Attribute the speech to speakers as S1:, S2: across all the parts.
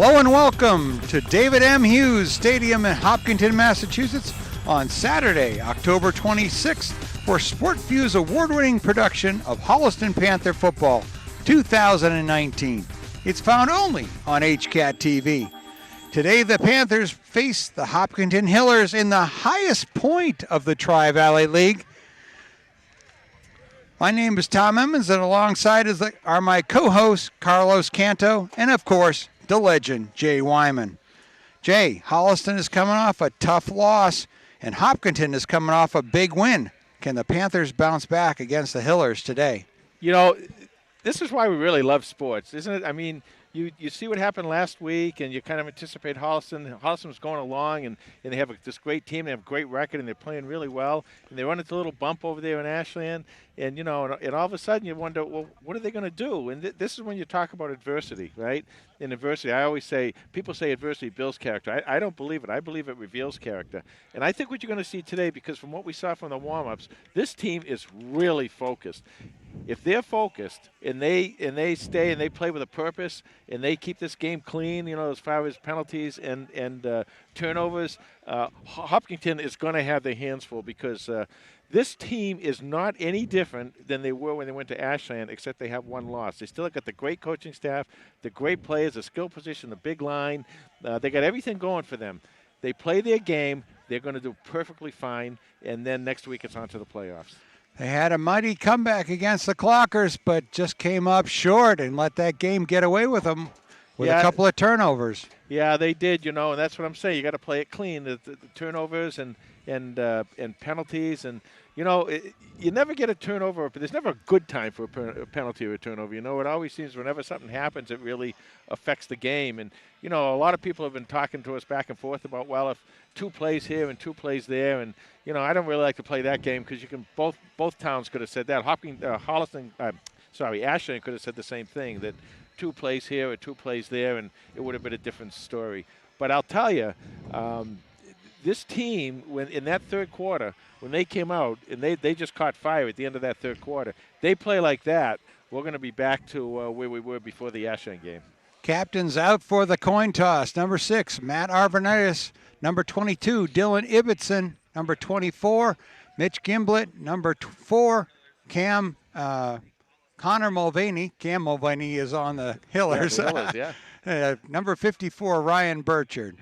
S1: Hello and welcome to David M. Hughes Stadium in Hopkinton, Massachusetts on Saturday, October 26th for SportView's award-winning production of Holliston Panther Football 2019. It's found only on HCAT TV. Today the Panthers face the Hopkinton Hillers in the highest point of the Tri-Valley League. My name is Tom Emmons, and alongside are my co-hosts Carlos Canto and, of course, the legend, Jay Wyman. Jay, Holliston is coming off a tough loss, and Hopkinton is coming off a big win. Can the Panthers bounce back against the Hillers today?
S2: You know, this is why we really love sports, isn't it? I mean, you see what happened last week, and you kind of anticipate Holliston. Holliston's going along, and they have this great team. They have a great record, and they're playing really well. And they run into a little bump over there in Ashland. And, you know, and all of a sudden you wonder, well, what are they going to do? And this is when you talk about adversity, right? In adversity, I always say, people say adversity builds character. I don't believe it. I believe it reveals character. And I think what you're going to see today, because from what we saw from the warm-ups, this team is really focused. If they're focused and they stay and they play with a purpose and they keep this game clean, you know, as far as penalties and turnovers, Hopkinton is going to have their hands full because this team is not any different than they were when they went to Ashland, except they have one loss. They still got the great coaching staff, the great players, the skill position, the big line. They got everything going for them. They play their game. They're going to do perfectly fine, and then next week it's on to the playoffs.
S1: They had a mighty comeback against the Clockers, but just came up short and let that game get away with them with a couple of turnovers.
S2: Yeah, they did, you know, and that's what I'm saying. You got to play it clean, the turnovers and penalties. And, you know, you never get a turnover, but there's never a good time for a penalty or a turnover. You know, it always seems whenever something happens, it really affects the game. And, you know, a lot of people have been talking to us back and forth about, well, if 2 plays here and 2 plays there. And, you know, I don't really like to play that game because you can both towns could have said that. Ashland could have said the same thing, that 2 plays here or 2 plays there, and it would have been a different story. But I'll tell you, this team, when in that third quarter, when they came out and they just caught fire at the end of that third quarter, they play like that, we're going to be back to where we were before the Ashland game.
S1: Captain's out for the coin toss. Number 6, Matt Arvanitis. Number 22, Dylan Ibbotson. Number 24, Mitch Gimblett. Number 4, Connor Mulvaney. Cam Mulvaney is on the Hillers.
S2: Yeah.
S1: Number 54, Ryan Burchard.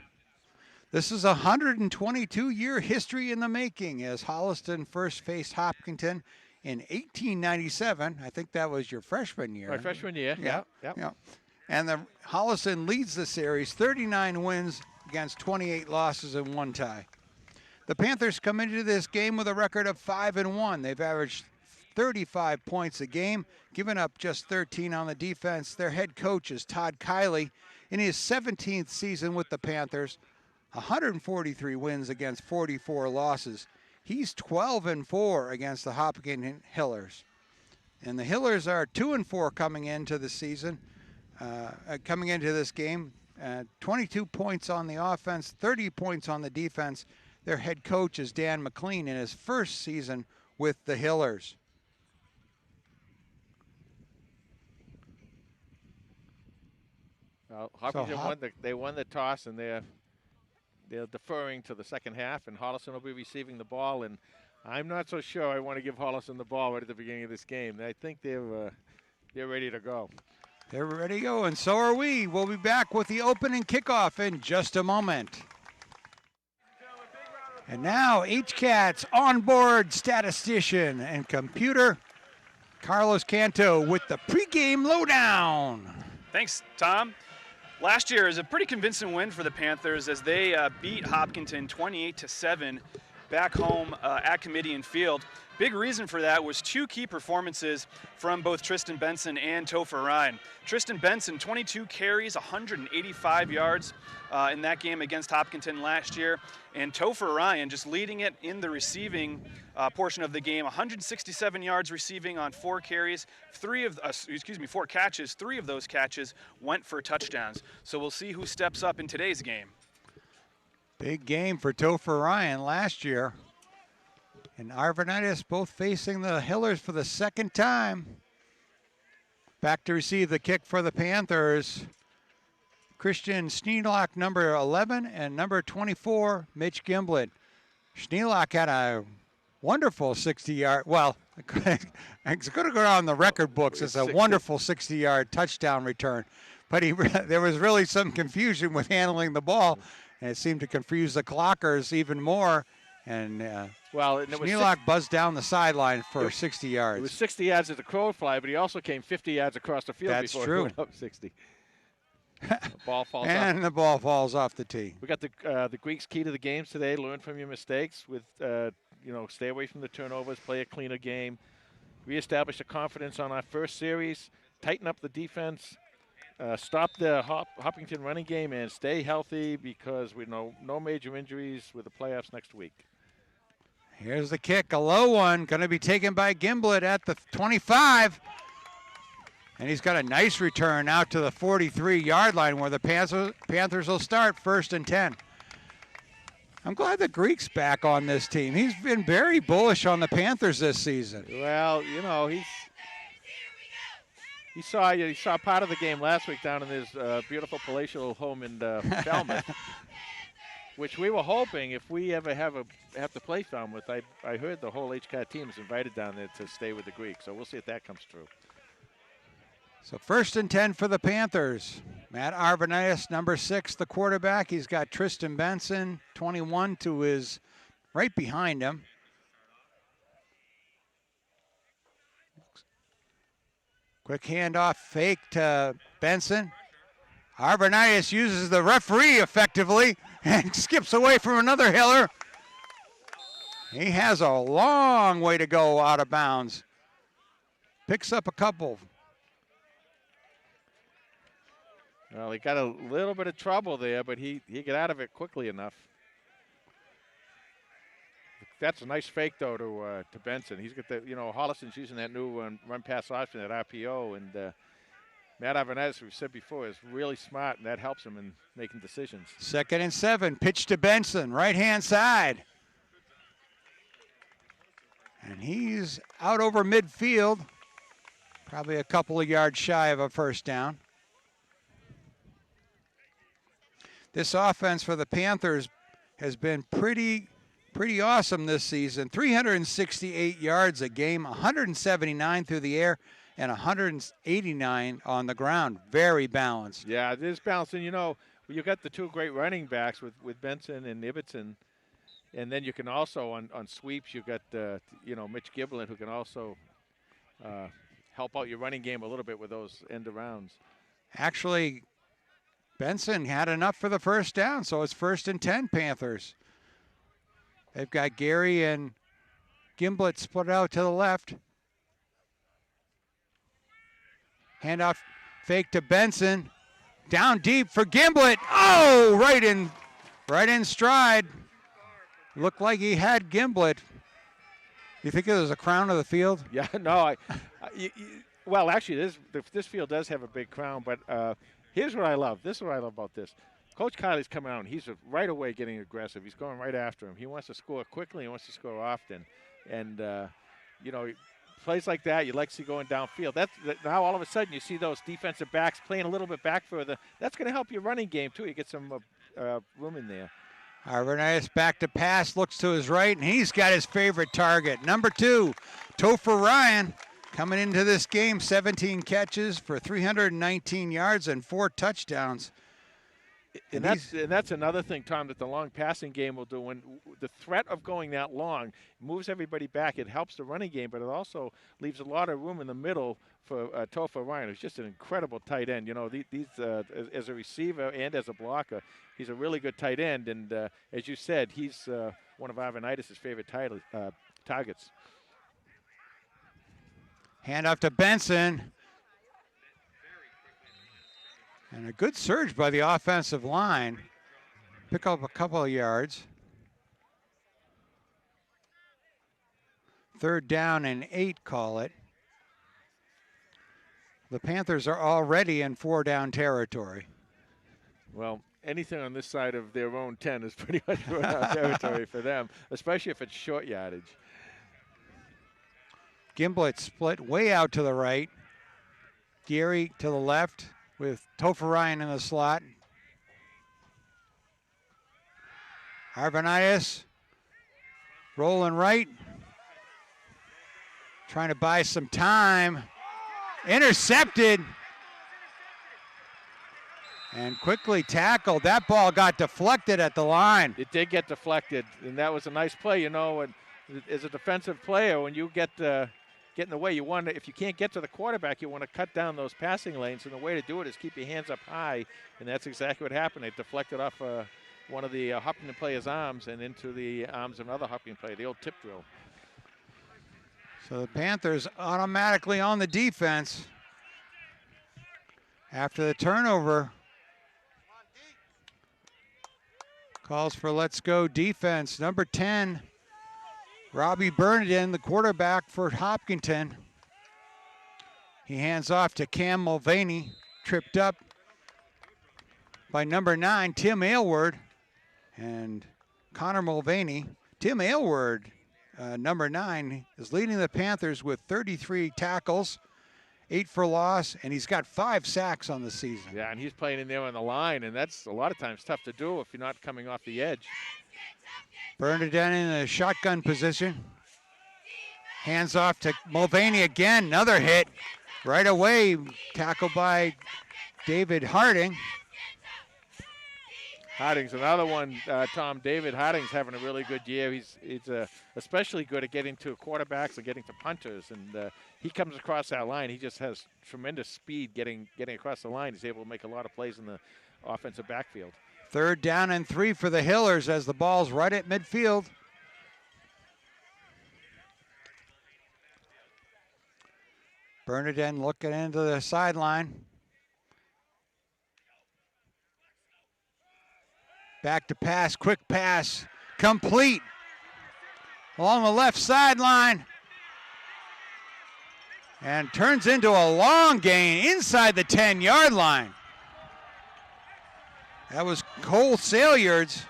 S1: This is a 122-year history in the making as Holliston first faced Hopkinton in 1897. I think that was your freshman year.
S2: My freshman year, yeah.
S1: And the Holliston leads the series, 39 wins against 28 losses and 1 tie. The Panthers come into this game with a record of 5-1. They've averaged 35 points a game, giving up just 13 on the defense. Their head coach is Todd Kiley. In his 17th season with the Panthers, 143 wins against 44 losses. He's 12-4 against the Hopkinton Hillers. And the Hillers are 2-4 coming into the season, coming into this game. 22 points on the offense, 30 points on the defense. Their head coach is Dan McLean in his first season with the Hillers.
S2: Well, Hopkinton won the toss, and they're deferring to the second half, and Holliston will be receiving the ball. And I'm not so sure I want to give Holliston the ball right at the beginning of this game. I think they're ready to go.
S1: They're ready to go, and so are we. We'll be back with the opening kickoff in just a moment. And now, HCAT's onboard statistician and computer, Carlos Canto, with the pregame lowdown.
S3: Thanks, Tom. Last year is a pretty convincing win for the Panthers as they beat Hopkinton 28-7 back home at Comedian Field. Big reason for that was 2 key performances from both Tristan Benson and Topher Ryan. Tristan Benson, 22 carries, 185 yards in that game against Hopkinton last year. And Topher Ryan just leading it in the receiving portion of the game, 167 yards receiving on 4 carries, 4 catches. 3 of those catches went for touchdowns. So we'll see who steps up in today's game.
S1: Big game for Topher Ryan last year. And Arvanitis both facing the Hillers for the second time. Back to receive the kick for the Panthers. Christian Schneelock, number 11, and number 24, Mitch Gimblett. Schneelock had a wonderful 60-yard, well, it's going to go down the record books as a wonderful 60-yard touchdown return. But there was really some confusion with handling the ball, and it seemed to confuse the clockers even more. And Schneelock buzzed down the sideline for 60 yards.
S2: It was 60 yards at the crow fly, but he also came 50 yards across the field before he went up 60. The ball falls off.
S1: The ball falls off the tee.
S2: We got the Greeks' key to the games today. Learn from your mistakes. With stay away from the turnovers. Play a cleaner game. Reestablish the confidence on our first series. Tighten up the defense. Stop the Hopkinton running game and stay healthy because we know no major injuries with the playoffs next week.
S1: Here's the kick, a low one, going to be taken by Gimblett at the 25. And he's got a nice return out to the 43-yard line where the Panthers will start 1st and 10. I'm glad the Greek's back on this team. He's been very bullish on the Panthers this season.
S2: Well, he saw part of the game last week down in his beautiful palatial home in Falmouth, which we were hoping if we ever have to play Falmouth. I heard the whole HCAT team is invited down there to stay with the Greeks, so we'll see if that comes true.
S1: So 1st and 10 for the Panthers. Matt Arvanitis, number 6, the quarterback. He's got Tristan Benson, 21, to his right behind him. Quick handoff, fake to Benson. Arvanitis uses the referee effectively and skips away from another Hiller. He has a long way to go out of bounds. Picks up a couple.
S2: Well, he got a little bit of trouble there, but he got out of it quickly enough. That's a nice fake, though, to Benson. He's got the, Holliston's using that new run-pass option at RPO, and Matt Arvanitis, we've said before, is really smart, and that helps him in making decisions.
S1: 2nd and 7, pitch to Benson, right-hand side. And he's out over midfield, probably a couple of yards shy of a first down. This offense for the Panthers has been pretty awesome this season. 368 yards a game, 179 through the air, and 189 on the ground. Very balanced.
S2: Yeah, it is balanced. And, you got the two great running backs with Benson and Ibbotson. And then you can also, on sweeps, you've got, Mitch Gimblett, who can also help out your running game a little bit with those end arounds.
S1: Actually, Benson had enough for the first down, so it's 1st and 10 Panthers. They've got Gary and Gimblett split out to the left. Handoff fake to Benson. Down deep for Gimblett. Oh, right in stride. Looked like he had Gimblett. You think it was a crown of the field?
S2: Yeah, no. Well, actually, this field does have a big crown, but here's what I love. This is what I love about this. Coach Kiley's coming out, and he's right away getting aggressive. He's going right after him. He wants to score quickly. He wants to score often. And, plays like that, you'd like to see going downfield. Now all of a sudden you see those defensive backs playing a little bit back further. That's going to help your running game, too. You get some room in there.
S1: Arvanitis back to pass, looks to his right, and he's got his favorite target. Number 2, Topher Ryan, coming into this game, 17 catches for 319 yards and 4 touchdowns.
S2: And that's another thing, Tom, that the long passing game will do. When the threat of going that long moves everybody back, it helps the running game, but it also leaves a lot of room in the middle for Topher Ryan, who's just an incredible tight end. As a receiver and as a blocker, he's a really good tight end. And as you said, he's one of Arvanitis' favorite targets.
S1: Handoff to Benson. And a good surge by the offensive line. Pick up a couple of yards. 3rd down and 8, call it. The Panthers are already in 4-down territory.
S2: Well, anything on this side of their own 10 is pretty much 4-down territory for them, especially if it's short yardage.
S1: Gimblett split way out to the right. Gary to the left, with Topher Ryan in the slot. Arvanitis rolling right. Trying to buy some time. Intercepted. And quickly tackled. That ball got deflected at the line.
S2: It did get deflected, and that was a nice play. You know, and as a defensive player, when you get in the way, you want to, if you can't get to the quarterback, you want to cut down those passing lanes, and the way to do it is keep your hands up high, and that's exactly what happened. It deflected off one of the Hopkinton players' arms and into the arms of another Hopkinton player, the old tip drill.
S1: So the Panthers automatically on the defense after the turnover. Calls for let's go defense. Number 10, Robbie Bernadette, the quarterback for Hopkinton. He hands off to Cam Mulvaney, tripped up by number 9, Tim Aylward. And Connor Mulvaney. Tim Aylward, number 9, is leading the Panthers with 33 tackles, 8 for loss, and he's got 5 sacks on the season.
S2: Yeah, and he's playing in there on the line, and that's a lot of times tough to do if you're not coming off the edge.
S1: Bernadette in a shotgun position. Hands off to Mulvaney again, another hit. Right away, tackled by David Harding.
S2: Harding's another one, Tom. David Harding's having a really good year. He's especially good at getting to quarterbacks and getting to punters, and he comes across that line. He just has tremendous speed getting across the line. He's able to make a lot of plays in the offensive backfield.
S1: 3rd down and 3 for the Hillers as the ball's right at midfield. Bernadette looking into the sideline. Back to pass, quick pass, complete. Along the left sideline. And turns into a long gain inside the 10-yard line. That was Cole Salyards.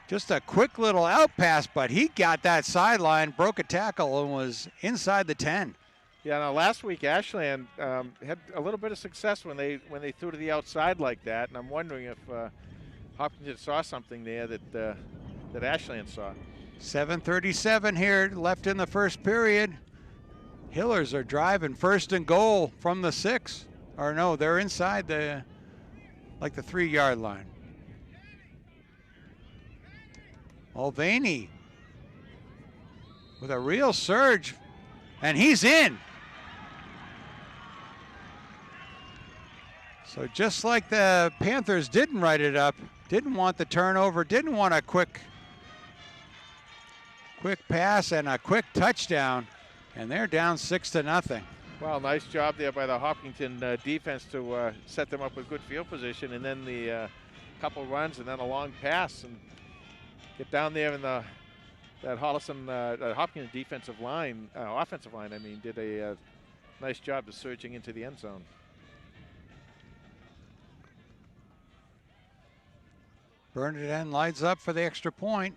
S1: Just a quick little out pass, but he got that sideline, broke a tackle, and was inside the 10.
S2: Yeah, now last week Ashland had a little bit of success when they threw to the outside like that, and I'm wondering if Hopkinton saw something there that Ashland saw.
S1: 7:37 here left in the first period. Hillers are driving 1st and goal from the 6. Or no, they're inside the 3-yard line. Mulvaney with a real surge, and he's in. So just like the Panthers didn't write it up, didn't want the turnover, didn't want a quick pass and a quick touchdown, and they're down 6-0.
S2: Well, nice job there by the Hopkinton defense to set them up with good field position, and then the couple runs and then a long pass and get down there in that Holliston, Hopkinton offensive line, did a nice job of surging into the end zone.
S1: Bernadette lights up for the extra point.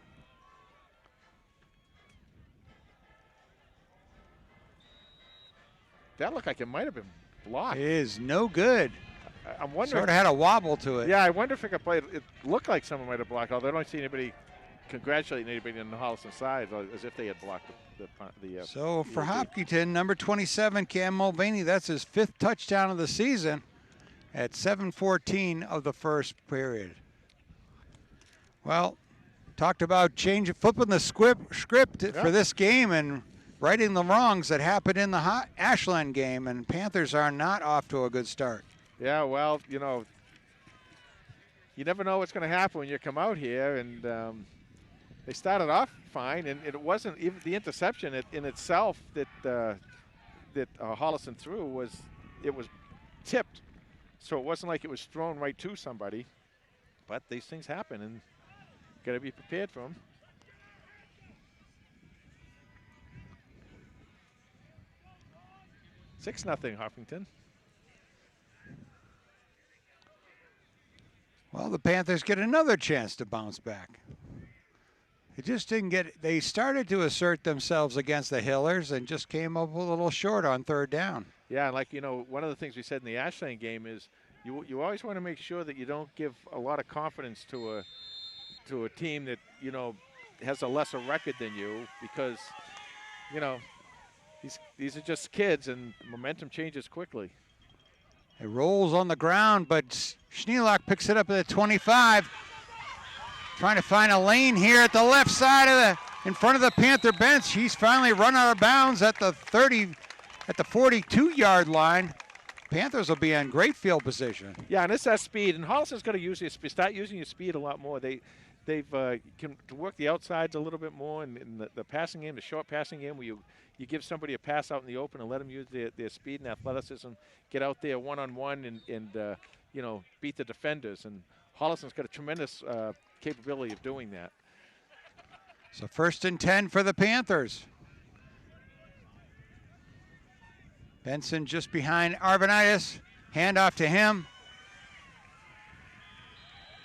S2: That looked like it might have been blocked.
S1: It is no good.
S2: I'm wondering.
S1: Sort of had a wobble to it.
S2: Yeah, I wonder if it got played. It looked like someone might have blocked, although I don't see anybody congratulating anybody on the Holliston side as if they had blocked the
S1: So for Hopkinton, number 27, Cam Mulvaney, that's his 5th touchdown of the season at 7:14 of the first period. Well, talked about flipping the script for this game and righting the wrongs that happened in the Ashland game, and Panthers are not off to a good start.
S2: Yeah, well, you never know what's going to happen when you come out here, and they started off fine, and it wasn't even the interception in itself that Holliston threw was tipped, so it wasn't like it was thrown right to somebody, but these things happen, and got to be prepared for them. 6-0 Hopkinton.
S1: Well, the Panthers get another chance to bounce back. It just didn't they started to assert themselves against the Hillers and just came up a little short on 3rd down.
S2: Yeah, like, one of the things we said in the Ashland game is you always want to make sure that you don't give a lot of confidence to to a team that, has a lesser record than you because, these are just kids and momentum changes quickly.
S1: It rolls on the ground, but Schneelock picks it up at the 25. Trying to find a lane here at the left side in front of the Panther bench. He's finally run out of bounds at the 42-yard line. Panthers will be in great field position.
S2: Yeah, and it's that speed, and Holliston's got to start using your speed a lot more. They've can work the outsides a little bit more in the passing game, the short passing game, where you give somebody a pass out in the open and let them use their speed and athleticism, get out there one-on-one and beat the defenders. And Holliston's got a tremendous capability of doing that.
S1: So 1st and 10 for the Panthers. Benson just behind Arvanitis. Handoff to him.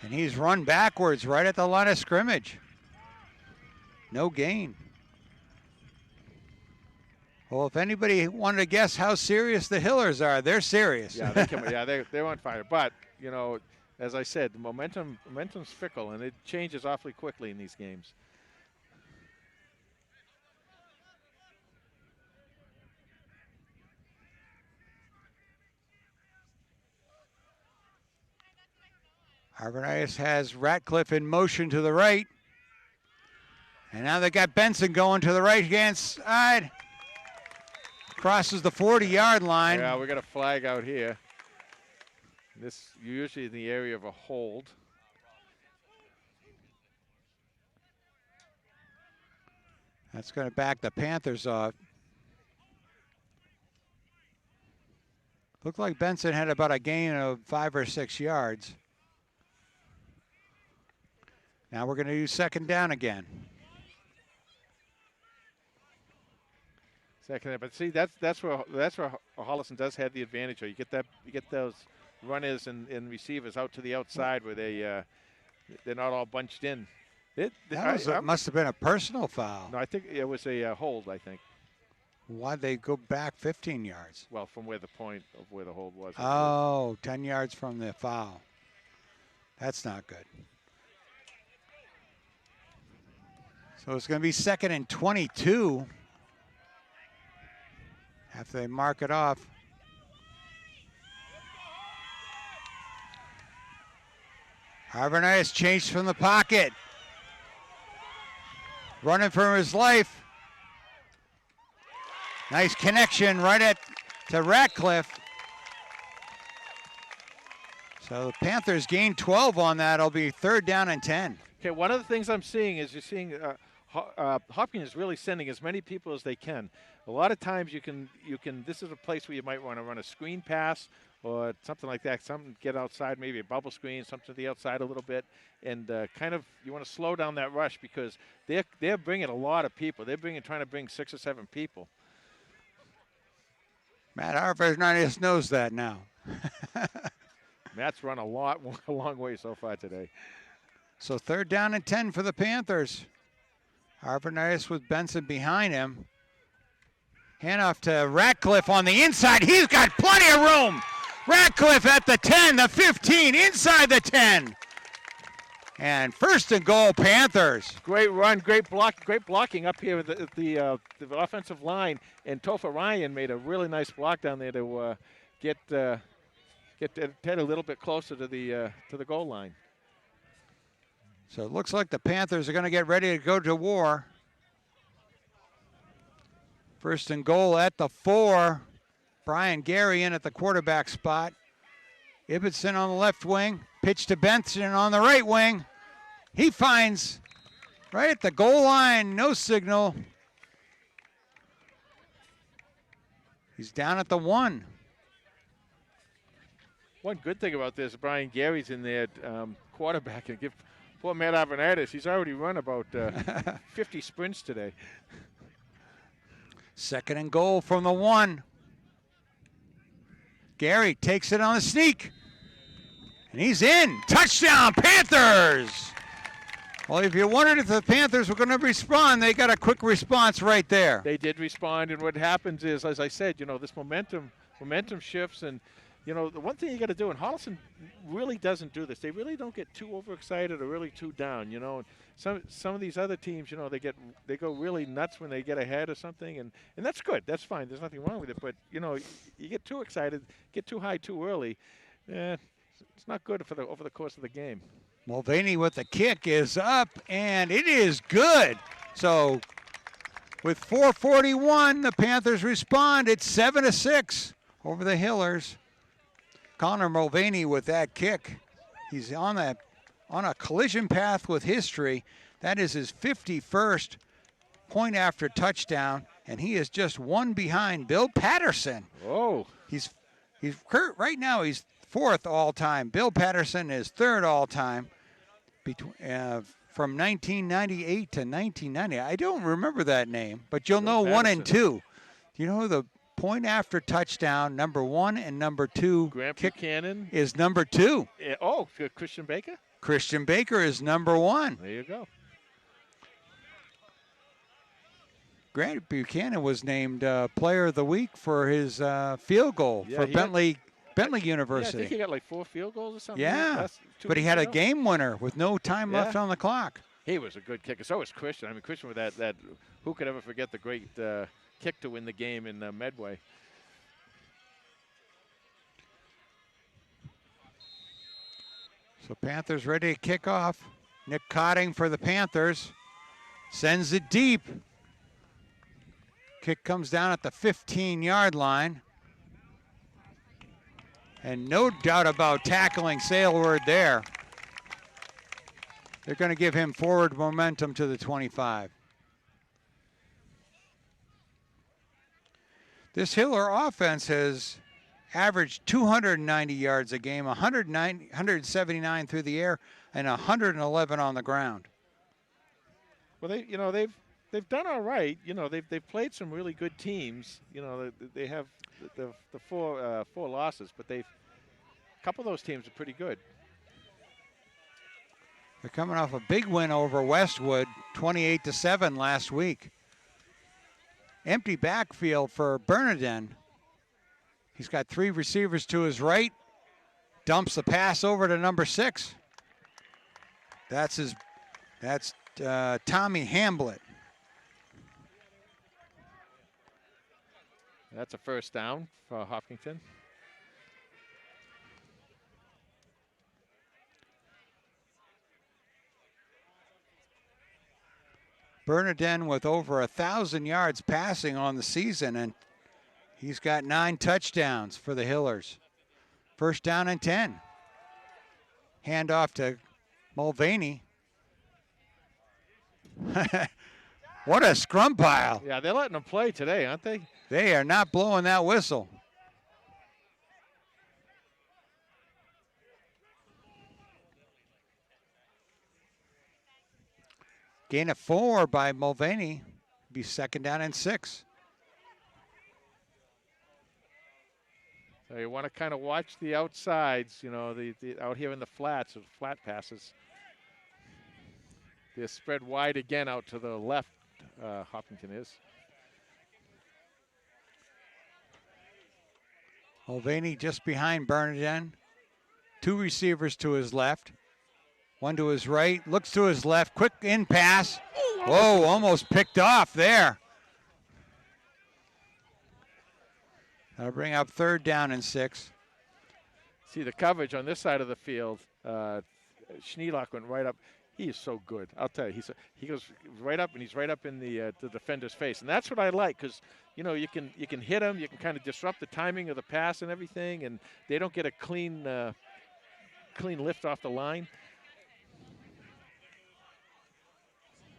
S1: And he's run backwards right at the line of scrimmage. No gain. Well, if anybody wanted to guess how serious the Hillers are, they're serious.
S2: Yeah, they're on fire. But, as I said, the momentum's fickle, and it changes awfully quickly in these games.
S1: Arvanitis has Ratcliffe in motion to the right. And now they got Benson going to the right-hand side. Crosses the 40-yard line.
S2: Yeah, we got a flag out here. This usually in the area of a hold.
S1: That's going to back the Panthers off. Looked like Benson had about a gain of 5 or 6 yards. Now we're going to use 2nd down again.
S2: But see, that's where Holliston does have the advantage. You get those runners and receivers out to the outside where they're not all bunched in.
S1: Must have been a personal foul.
S2: No, I think it was a hold. I think.
S1: Why'd they go back 15 yards?
S2: Well, from where the point of where the hold was.
S1: Oh, 10 yards from the foul. That's not good. So it's going to be 2nd and 22. After they mark it off. Arvanitis changed from the pocket. Running for his life. Nice connection right to Ratcliffe. So the Panthers gained 12 on that. It'll be 3rd down and 10.
S2: Okay, one of the things I'm seeing is you're seeing Hopkins is really sending as many people as they can. A lot of times you can. This is a place where you might want to run a screen pass or something like that. Something get outside, maybe a bubble screen, something to the outside a little bit, and you want to slow down that rush because they're bringing a lot of people. Trying to bring 6 or 7 people.
S1: Matt Arvanitis knows that now.
S2: Matt's run a long way so far today.
S1: So 3rd down and 10 for the Panthers. Arvanitis with Benson behind him. Handoff to Ratcliffe on the inside. He's got plenty of room. Ratcliffe at the 10, the 15, inside the 10. And 1st and goal, Panthers.
S2: Great run, great blocking up here with the offensive line. And Topher Ryan made a really nice block down there to get Ted a little bit closer to the goal line.
S1: So it looks like the Panthers are going to get ready to go to war. 1st and goal at the 4. Brian Gary in at the quarterback spot. Ibbotson on the left wing. Pitch to Benson on the right wing. He finds right at the goal line. No signal. He's down at the 1.
S2: One good thing about this, Brian Gary's in there quarterback and give poor Matt Arvanitis. He's already run about 50 sprints today.
S1: 2nd and goal from the 1. Gary takes it on the sneak. And he's in. Touchdown, Panthers! Well, if you wondered if the Panthers were going to respond, they got a quick response right there.
S2: They did respond, and what happens is, as I said, this momentum shifts, and you know, the one thing you got to do, and Holliston really doesn't do this. They really don't get too overexcited or really too down. You know, some of these other teams, you know, they go really nuts when they get ahead or something, and that's good. That's fine. There's nothing wrong with it. But you know, you get too excited, get too high too early. It's not good for over the course of the game.
S1: Mulvaney with the kick is up, and it is good. So with 4:41, the Panthers respond. It's 7-6 over the Hillers. Connor Mulvaney with that kick. He's on a collision path with history. That is his 51st point after touchdown, and he is just one behind Bill Patterson.
S2: Oh,
S1: He's right now he's 4th all time. Bill Patterson is 3rd all time. From 1998 to 1990. I don't remember that name, but you'll know
S2: Patterson.
S1: 1 and 2. Do you know the point after touchdown, number 1 and number 2
S2: Grant
S1: kick
S2: Buchanan
S1: is number 2.
S2: Oh, Christian Baker?
S1: Christian Baker is number 1.
S2: There you go.
S1: Grant Buchanan was named Player of the Week for his field goal for Bentley University.
S2: Yeah, I think he got like 4 field goals or something.
S1: Yeah, but he had a game winner with no time left on the clock.
S2: He was a good kicker. So was Christian. I mean, Christian with that who could ever forget the great kick to win the game in Medway.
S1: So Panthers ready to kick off. Nick Cotting for the Panthers. Sends it deep. Kick comes down at the 15-yard line. And no doubt about tackling Sailward there. They're going to give him forward momentum to the 25. This Hiller offense has averaged 290 yards a game, 179 through the air, and 111 on the ground.
S2: Well, they've done all right. You know, they've played some really good teams. You know, they have the 4 losses, but a couple of those teams are pretty good.
S1: They're coming off a big win over Westwood, 28-7 last week. Empty backfield for Bernardin. He's got 3 receivers to his right. Dumps the pass over to number 6. That's Tommy Hamblett.
S2: That's a first down for Hopkinton.
S1: Bernardin with over 1,000 yards passing on the season, and he's got 9 touchdowns for the Hillers. First down and 10. Hand off to Mulvaney. What a scrum pile.
S2: Yeah, they're letting them play today, aren't they?
S1: They are not blowing that whistle. Gain of 4 by Mulvaney. Be second down and 6.
S2: So you want to kind of watch the outsides, you know, the out here in the flats, or flat passes. They're spread wide again out to the left, Hopkinton is.
S1: Mulvaney just behind Bernardin. 2 receivers to his left. 1 to his right. Looks to his left. Quick in pass. Whoa, almost picked off there. That'll bring up third down and 6.
S2: See the coverage on this side of the field. Schneelock went right up. He is so good. I'll tell you, he goes right up, and he's right up in the defender's face, and that's what I like, because you know you can hit him, you can kind of disrupt the timing of the pass and everything, and they don't get a clean lift off the line.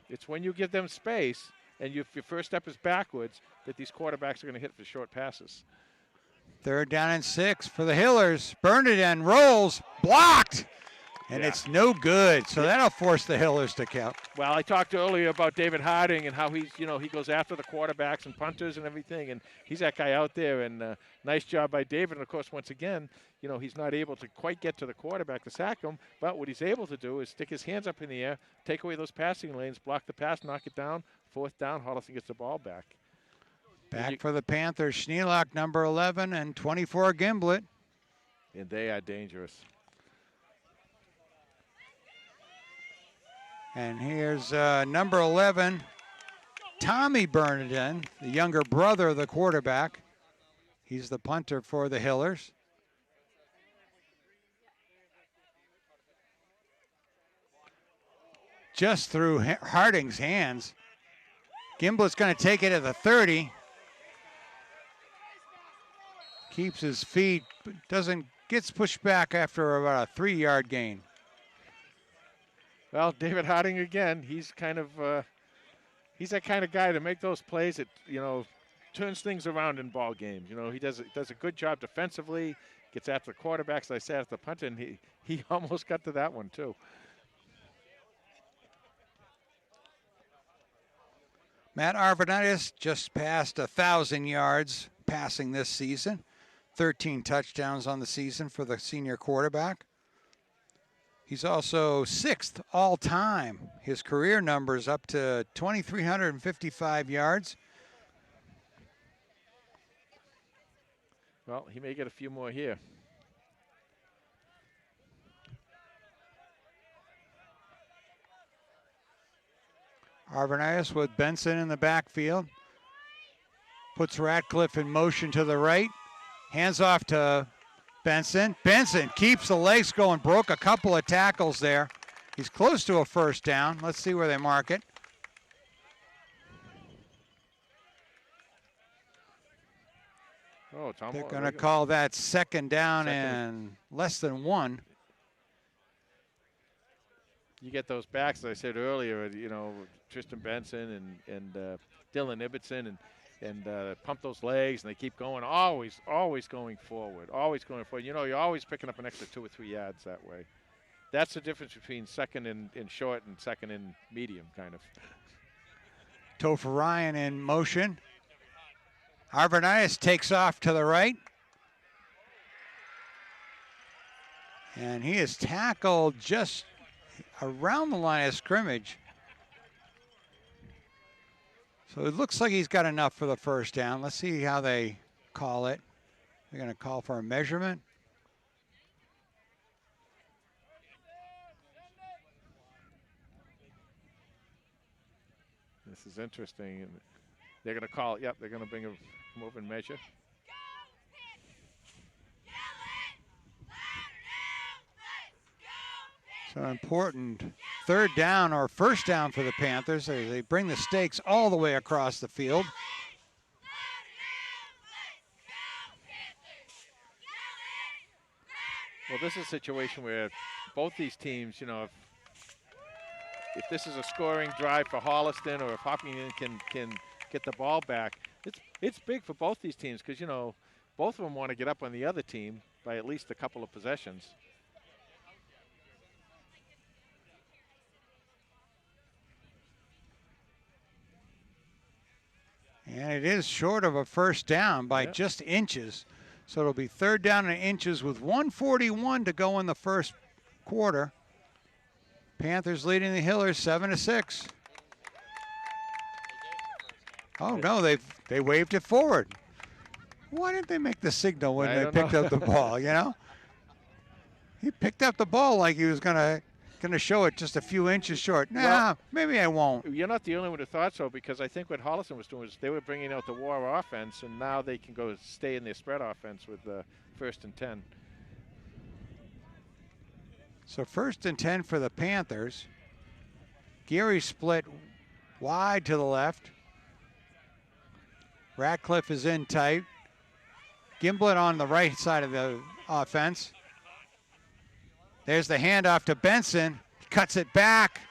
S2: It's when you give them space, and if your first step is backwards, that these quarterbacks are going to hit for short passes.
S1: Third down and 6 for the Hillers. Bernardin rolls, blocked. And it's no good, so that'll force the Hillers to count.
S2: Well, I talked earlier about David Harding and how he goes after the quarterbacks and punters and everything, and he's that guy out there, and nice job by David. And, of course, once again, you know, he's not able to quite get to the quarterback to sack him, but what he's able to do is stick his hands up in the air, take away those passing lanes, block the pass, knock it down. 4th down, Holliston gets the ball back.
S1: Back for the Panthers, Schneelock, number 11, and 24, Gimblett.
S2: and they are dangerous.
S1: And here's number 11, Tommy Bernardin, the younger brother of the quarterback. He's the punter for the Hillers. Just through Harding's hands. Gimblett's going to take it at the 30. Keeps his feet, but gets pushed back after about a 3-yard gain.
S2: Well, David Harding again. He's kind of he's that kind of guy to make those plays that turns things around in ball games. He does a good job defensively. Gets after the quarterbacks. I said at the punter, and he almost got to that one too.
S1: Matt Arvanitis just passed 1,000 yards passing this season. 13 touchdowns on the season for the senior quarterback. He's also 6th all-time. His career numbers up to 2,355 yards.
S2: Well, he may get a few more here.
S1: Arvanitis with Benson in the backfield. Puts Ratcliffe in motion to the right. Hands off to Benson. Benson keeps the legs going. Broke a couple of tackles there. He's close to a first down. Let's see where they mark it.
S2: Oh, Tom,
S1: they're going to call that second down and less than 1.
S2: You get those backs, as I said earlier, Tristan Benson and Dylan Ibbotson and pump those legs, and they keep going, always going forward, always going forward. You're always picking up an extra 2 or 3 yards that way. That's the difference between second and short and second and medium, kind of.
S1: Topher Ryan in motion. Arvanitis takes off to the right. And he is tackled just around the line of scrimmage. So it looks like he's got enough for the first down. Let's see how they call it. They're going to call for a measurement.
S2: This is interesting. They're going to call it. Yep, they're going to bring a move and measure.
S1: So an important third down or first down for the Panthers. They bring the stakes all the way across the field.
S2: Well, this is a situation where both these teams, if this is a scoring drive for Holliston, or if Hopkinton can get the ball back, it's big for both these teams because both of them want to get up on the other team by at least a couple of possessions.
S1: And it is short of a first down by just inches. So it'll be third down and inches with 1:41 to go in the first quarter. Panthers leading the Hillers 7-6. Oh no, they waved it forward. Why didn't they make the signal when they picked up the ball, He picked up the ball like he was gonna show it just a few inches short. Nah, maybe I won't.
S2: You're not the only one who thought so, because I think what Holliston was doing was they were bringing out the war offense, and now they can go stay in their spread offense with the 1st and 10.
S1: So 1st and 10 for the Panthers. Geary split wide to the left. Ratcliffe is in tight. Gimblett on the right side of the offense. There's the handoff to Benson. Cuts it back.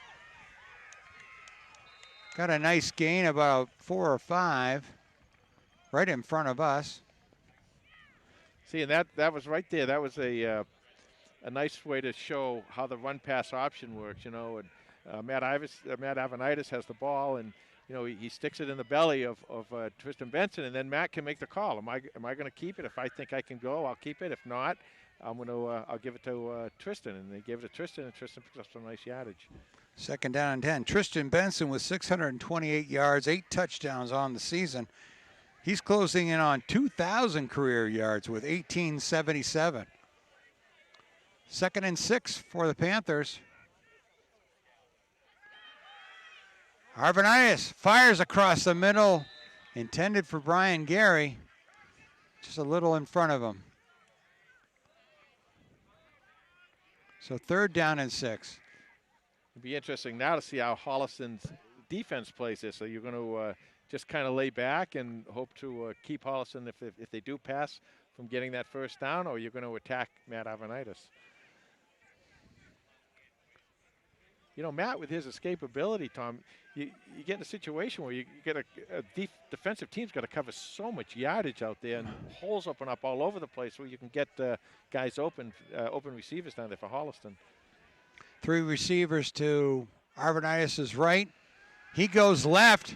S1: Got a nice gain, about 4 or 5, right in front of us.
S2: See, and that was right there. That was a nice way to show how the run-pass option works. And Matt Arvanitis has the ball, and he sticks it in the belly of Tristan Benson, and then Matt can make the call. Am I going to keep it? If I think I can go, I'll keep it. If not, I'll give it to Tristan. And they gave it to Tristan, and Tristan picks up some nice yardage.
S1: 2nd down and 10. Tristan Benson with 628 yards, 8 touchdowns on the season. He's closing in on 2,000 career yards with 1,877. 2nd and 6 for the Panthers. Arvanitis fires across the middle, intended for Brian Gary, just a little in front of him. So 3rd down and 6.
S2: It'll be interesting now to see how Holliston's defense plays this. So you're going to just kind of lay back and hope to keep Holliston if they do pass from getting that 1st down, or you're going to attack Matt Arvanitis. You know, Matt, with his escapability, Tom, you get in a situation where you get a defensive team's got to cover so much yardage out there, and holes open up all over the place where you can get guys open receivers down there for Holliston.
S1: 3 receivers to Arvanitis' right. He goes left,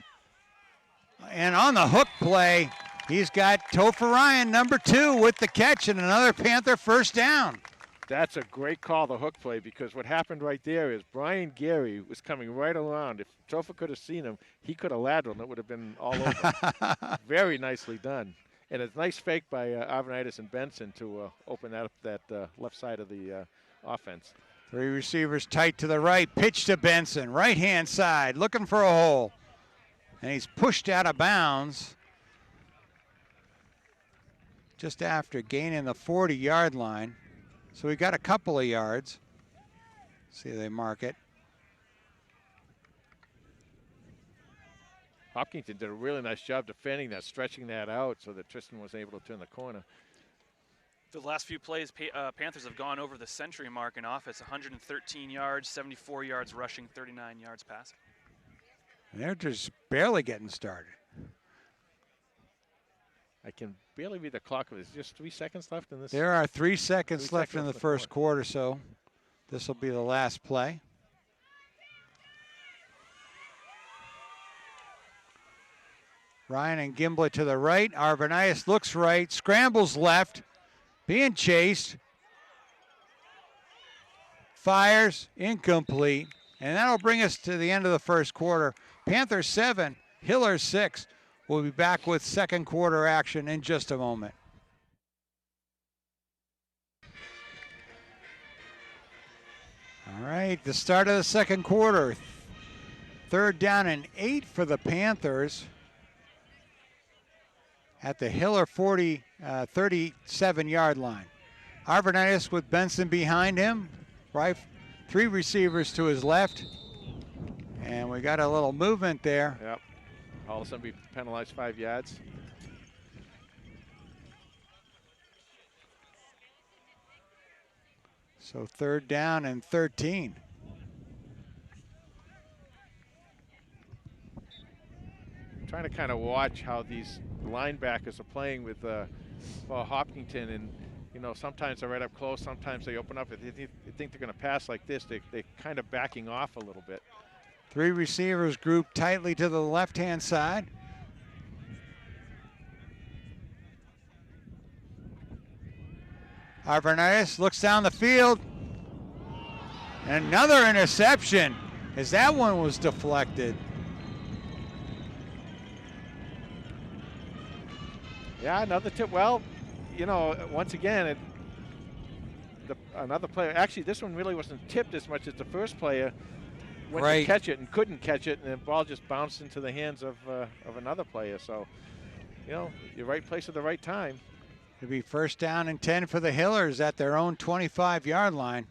S1: and on the hook play, he's got Topher Ryan, number 2, with the catch, and another Panther 1st down.
S2: That's a great call, the hook play, because what happened right there is Brian Gary was coming right around. If Topher could have seen him, he could have lateraled, and it would have been all over. Very nicely done. And a nice fake by Arvanitis and Benson to open that up, that left side of the offense.
S1: 3 receivers tight to the right. Pitch to Benson, right-hand side, looking for a hole. And he's pushed out of bounds just after gaining the 40-yard line. So we got a couple of yards. See, they mark it.
S2: Hopkinton did a really nice job defending that, stretching that out so that Tristan was able to turn the corner.
S3: The last few plays, Panthers have gone over the century mark in offense, 113 yards, 74 yards rushing, 39 yards passing.
S1: And they're just barely getting started.
S2: I can barely read the clock. There's just 3 seconds left in this.
S1: There are 3 seconds left in the first quarter, so this will be the last play. Ryan and Gimblett to the right. Arvanitis looks right, scrambles left, being chased. Fires, incomplete. And that'll bring us to the end of the first quarter. Panthers 7, Hillers 6. We'll be back with second quarter action in just a moment. All right, the start of the second quarter. 3rd down and 8 for the Panthers at the Hiller 37-yard line. Arvanitis with Benson behind him. Right, 3 receivers to his left. And we got a little movement there.
S2: Yep. All of a sudden be penalized 5 yards.
S1: So 3rd down and 13.
S2: Trying to kind of watch how these linebackers are playing with Hopkinton, and you know, sometimes they're right up close, sometimes they open up. If they think they're going to pass like this, they're kind of backing off a little bit.
S1: 3 receivers grouped tightly to the left-hand side. Arvanitis looks down the field. Another interception, as that one was deflected.
S2: Yeah, another tip. Well, you know, once again, another player. Actually, this one really wasn't tipped as much as the first player went to catch it and couldn't catch it, and the ball just bounced into the hands of another player. So, you know, your right place at the right time.
S1: It'll be 1st down and 10 for the Hillers at their own 25-yard line.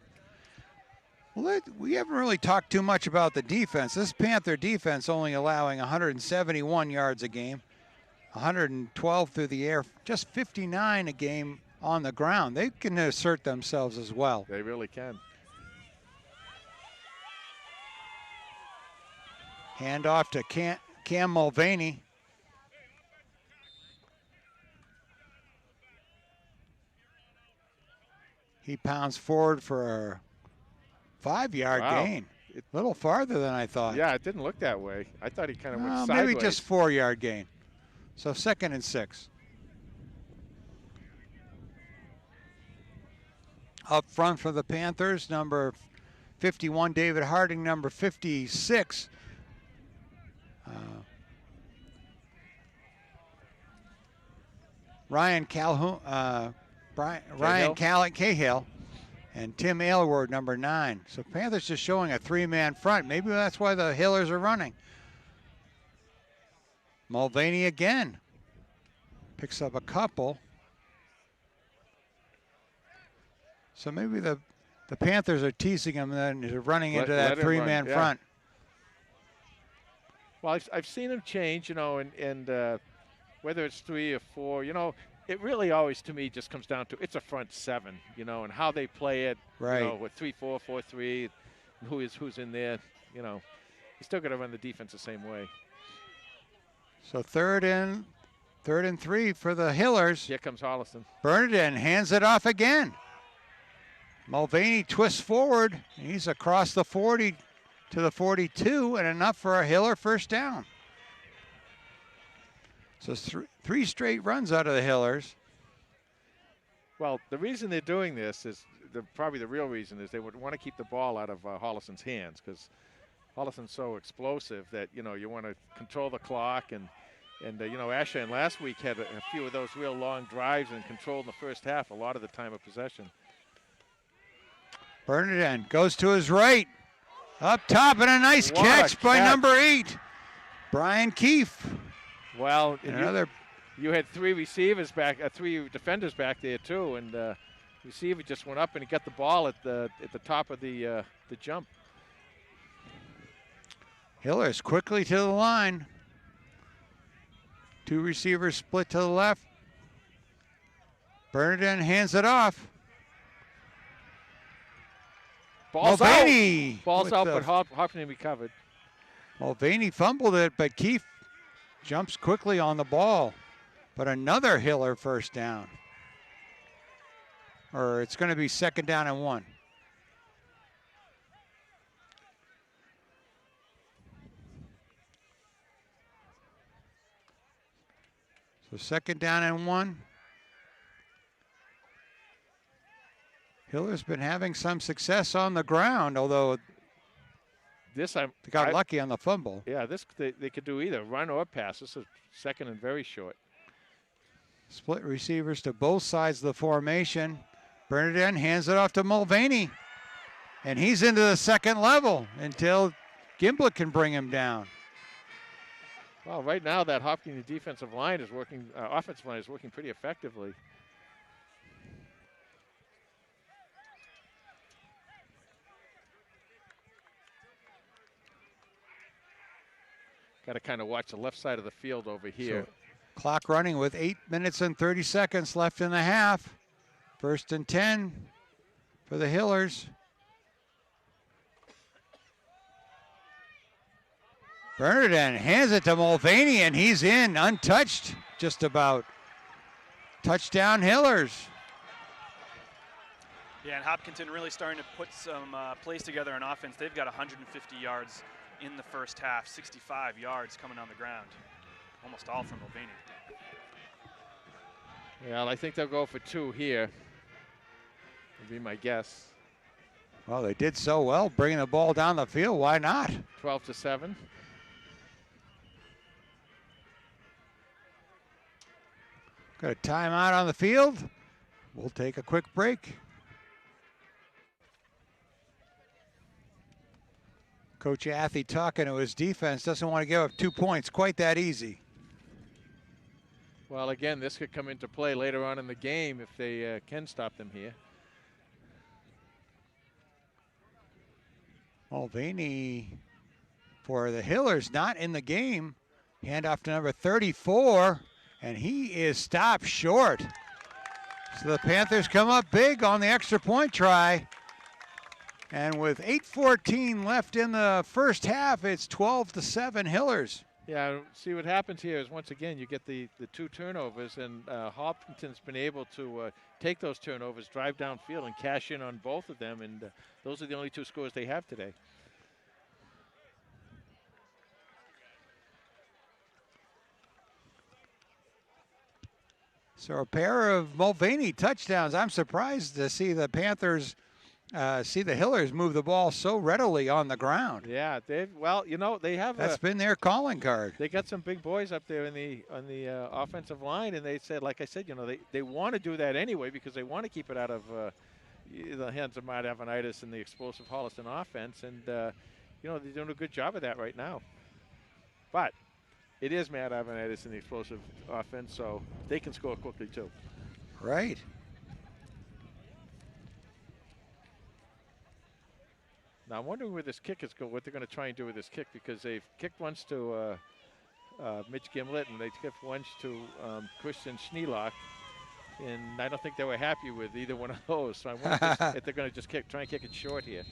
S1: Well, we haven't really talked too much about the defense. This Panther defense only allowing 171 yards a game, 112 through the air, just 59 a game on the ground. They can assert themselves as well.
S2: They really can.
S1: Hand off to Cam Mulvaney. He pounds forward for a 5-yard gain. A little farther than I thought.
S2: Yeah, it didn't look that way. I thought he kind of went sideways.
S1: Maybe just 4-yard gain. So 2nd and 6. Up front for the Panthers, number 51, David Harding, number 56. Ryan Calhoun, Cahill, and Tim Aylward, number 9. So Panthers just showing a 3-man front. Maybe that's why the Hillers are running. Mulvaney again. Picks up a couple. So maybe the Panthers are teasing him and then running into that 3-man front.
S2: Well, I've seen him change, and whether it's 3 or 4, it really always, to me, just comes down to it's a front 7, and how they play it.
S1: Right.
S2: With 3-4, 4-3, who's in there. You still got to run the defense the same way.
S1: So third and 3 for the Hillers.
S2: Here comes Holliston.
S1: Bernardin hands it off again. Mulvaney twists forward. He's across the 40 to the 42, and enough for a Hiller first down. So 3 straight runs out of the Hillers.
S2: Well, the reason they're doing this is probably the real reason is they would want to keep the ball out of Holliston's hands, because Holliston's so explosive that you want to control the clock, and Ashland last week had a few of those real long drives and controlled in the first half a lot of the time of possession.
S1: Bernardin goes to his right, up top, and a nice catch by number 8, Brian Keefe.
S2: Well,
S1: another.
S2: You had 3 receivers back, 3 defenders back there too, and receiver just went up and he got the ball at the top of the jump.
S1: Hillers quickly to the line. 2 receivers split to the left. Bernardin hands it off. Mulvaney.
S2: Ball's out, but Hopkinton recovered.
S1: Mulvaney fumbled it, but Keefe jumps quickly on the ball. But another Hiller first down. Or it's going to be 2nd down and 1. So 2nd down and 1. Hiller's been having some success on the ground, although they got lucky on the fumble.
S2: Yeah, they could do either run or pass. This is 2nd and very short.
S1: Split receivers to both sides of the formation. Bernardin hands it off to Mulvaney, and he's into the 2nd level until Gimblett can bring him down.
S2: Well, right now that Hopkinton defensive line is working, offensive line is working pretty effectively. Got to kind of watch the left side of the field over here.
S1: So, clock running with 8 minutes and 30 seconds left in the half. 1st and 10 for the Hillers. Bernardin hands it to Mulvaney, and he's in, untouched, just about. Touchdown Hillers.
S3: Yeah, and Hopkinton really starting to put some plays together on offense. They've got 150 yards in the first half, 65 yards coming on the ground, almost all from Mulvaney.
S2: Yeah, I think they'll go for 2 here, would be my guess.
S1: Well, they did so well bringing the ball down the field. Why not?
S2: 12-7.
S1: Got a timeout on the field. We'll take a quick break. Coach Athey talking to his defense, doesn't want to give up 2 points quite that easy.
S2: Well, again, this could come into play later on in the game if they can stop them here.
S1: Mulvaney for the Hillers not in the game. Hand off to number 34, and he is stopped short. So the Panthers come up big on the extra point try. And with 8:14 left in the first half, it's 12-7 Hillers.
S2: Yeah, see what happens here is once again you get the 2 turnovers, and Hopkinton's been able to take those turnovers, drive downfield, and cash in on both of them, and those are the only 2 scores they have today.
S1: So a pair of Mulvaney touchdowns. I'm surprised to see the Panthers see the Hillers move the ball so readily on the ground.
S2: Yeah, they have.
S1: That's been their calling card.
S2: They got some big boys up there on the offensive line, and they said, like I said, they want to do that anyway because they want to keep it out of the hands of Matt Avanitis and the explosive Holliston offense, and you know, they're doing a good job of that right now. But it is Matt Avanitis and the explosive offense, so they can score quickly too.
S1: Right.
S2: Now I'm wondering where this kick is going, what they're going to try and do with this kick, because they've kicked once to Mitch Gimlet and they kicked once to Christian Schneelock, and I don't think they were happy with either one of those. So I wonder if they're going to just try and kick it short here.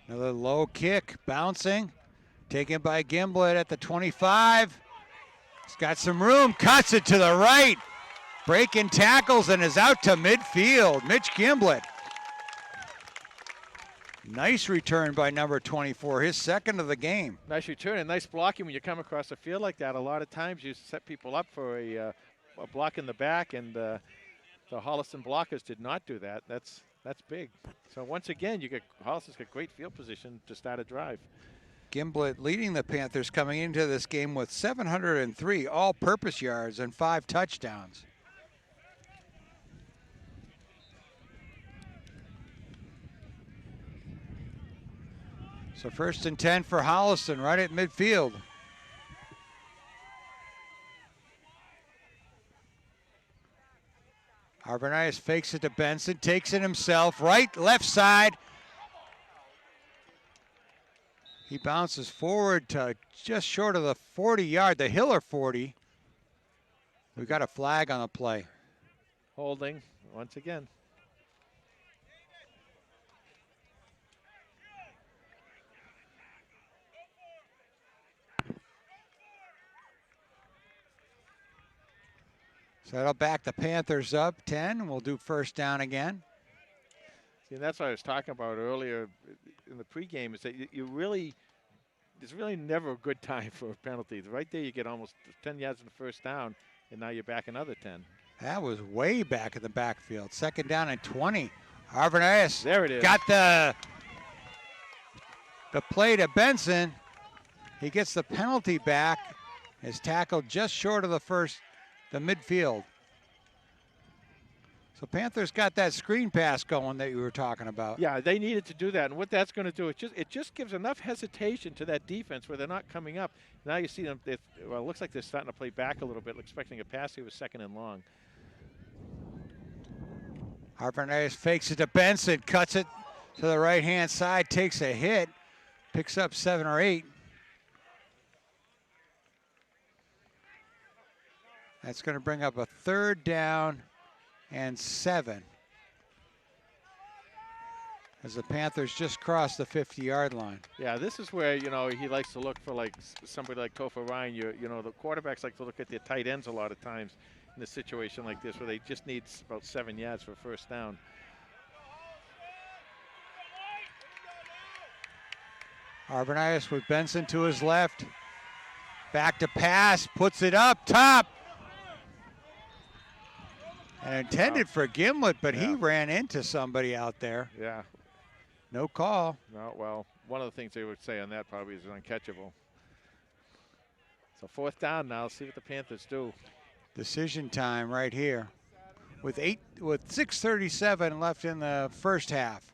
S1: Another low kick, bouncing, taken by Gimblett at the 25. He's got some room, cuts it to the right, breaking tackles and is out to midfield. Mitch Gimblett. Nice return by number 24, his second of the game.
S2: Nice return and nice blocking when you come across the field like that. A lot of times you set people up for a block in the back, and the Holliston blockers did not do that. That's big. So once again, Holliston's got great field position to start a drive.
S1: Gimblett leading the Panthers coming into this game with 703 all-purpose yards and 5 touchdowns. So 1st and 10 for Holliston right at midfield. Arvanitis fakes it to Benson, takes it himself, right, left side. He bounces forward to just short of the 40-yard, the Hiller 40. We got a flag on the play.
S2: Holding once again.
S1: So that'll back the Panthers up 10. We'll do 1st down again.
S2: See, and that's what I was talking about earlier in the pregame, is that there's really never a good time for a penalty. Right there, you get almost 10 yards in the 1st down, and now you're back another 10.
S1: That was way back in the backfield. 2nd down and 20. Arvanitis
S2: there it is.
S1: Got the play to Benson. He gets the penalty back. Is tackled just short of the midfield. So Panthers got that screen pass going that you were talking about.
S2: Yeah, they needed to do that, and what that's going to do, it just gives enough hesitation to that defense where they're not coming up. Now you see them. It looks like they're starting to play back a little bit, expecting a pass. He was 2nd and long.
S1: Arvanitis fakes it to Benson, cuts it to the right-hand side, takes a hit, picks up 7 or 8. That's going to bring up a 3rd down and 7. As the Panthers just crossed the 50-yard line.
S2: Yeah, this is where, you know, he likes to look for like somebody like Topher Ryan. You know, the quarterbacks like to look at their tight ends a lot of times in a situation like this where they just need about 7 yards for a 1st down.
S1: Arvanitis with Benson to his left. Back to pass, puts it up top. And intended for Gimlet, but he ran into somebody out there.
S2: Yeah.
S1: No call.
S2: No, well, one of the things they would say on that probably is uncatchable. So 4th down now. See what the Panthers do.
S1: Decision time right here. With 6:37 left in the 1st half.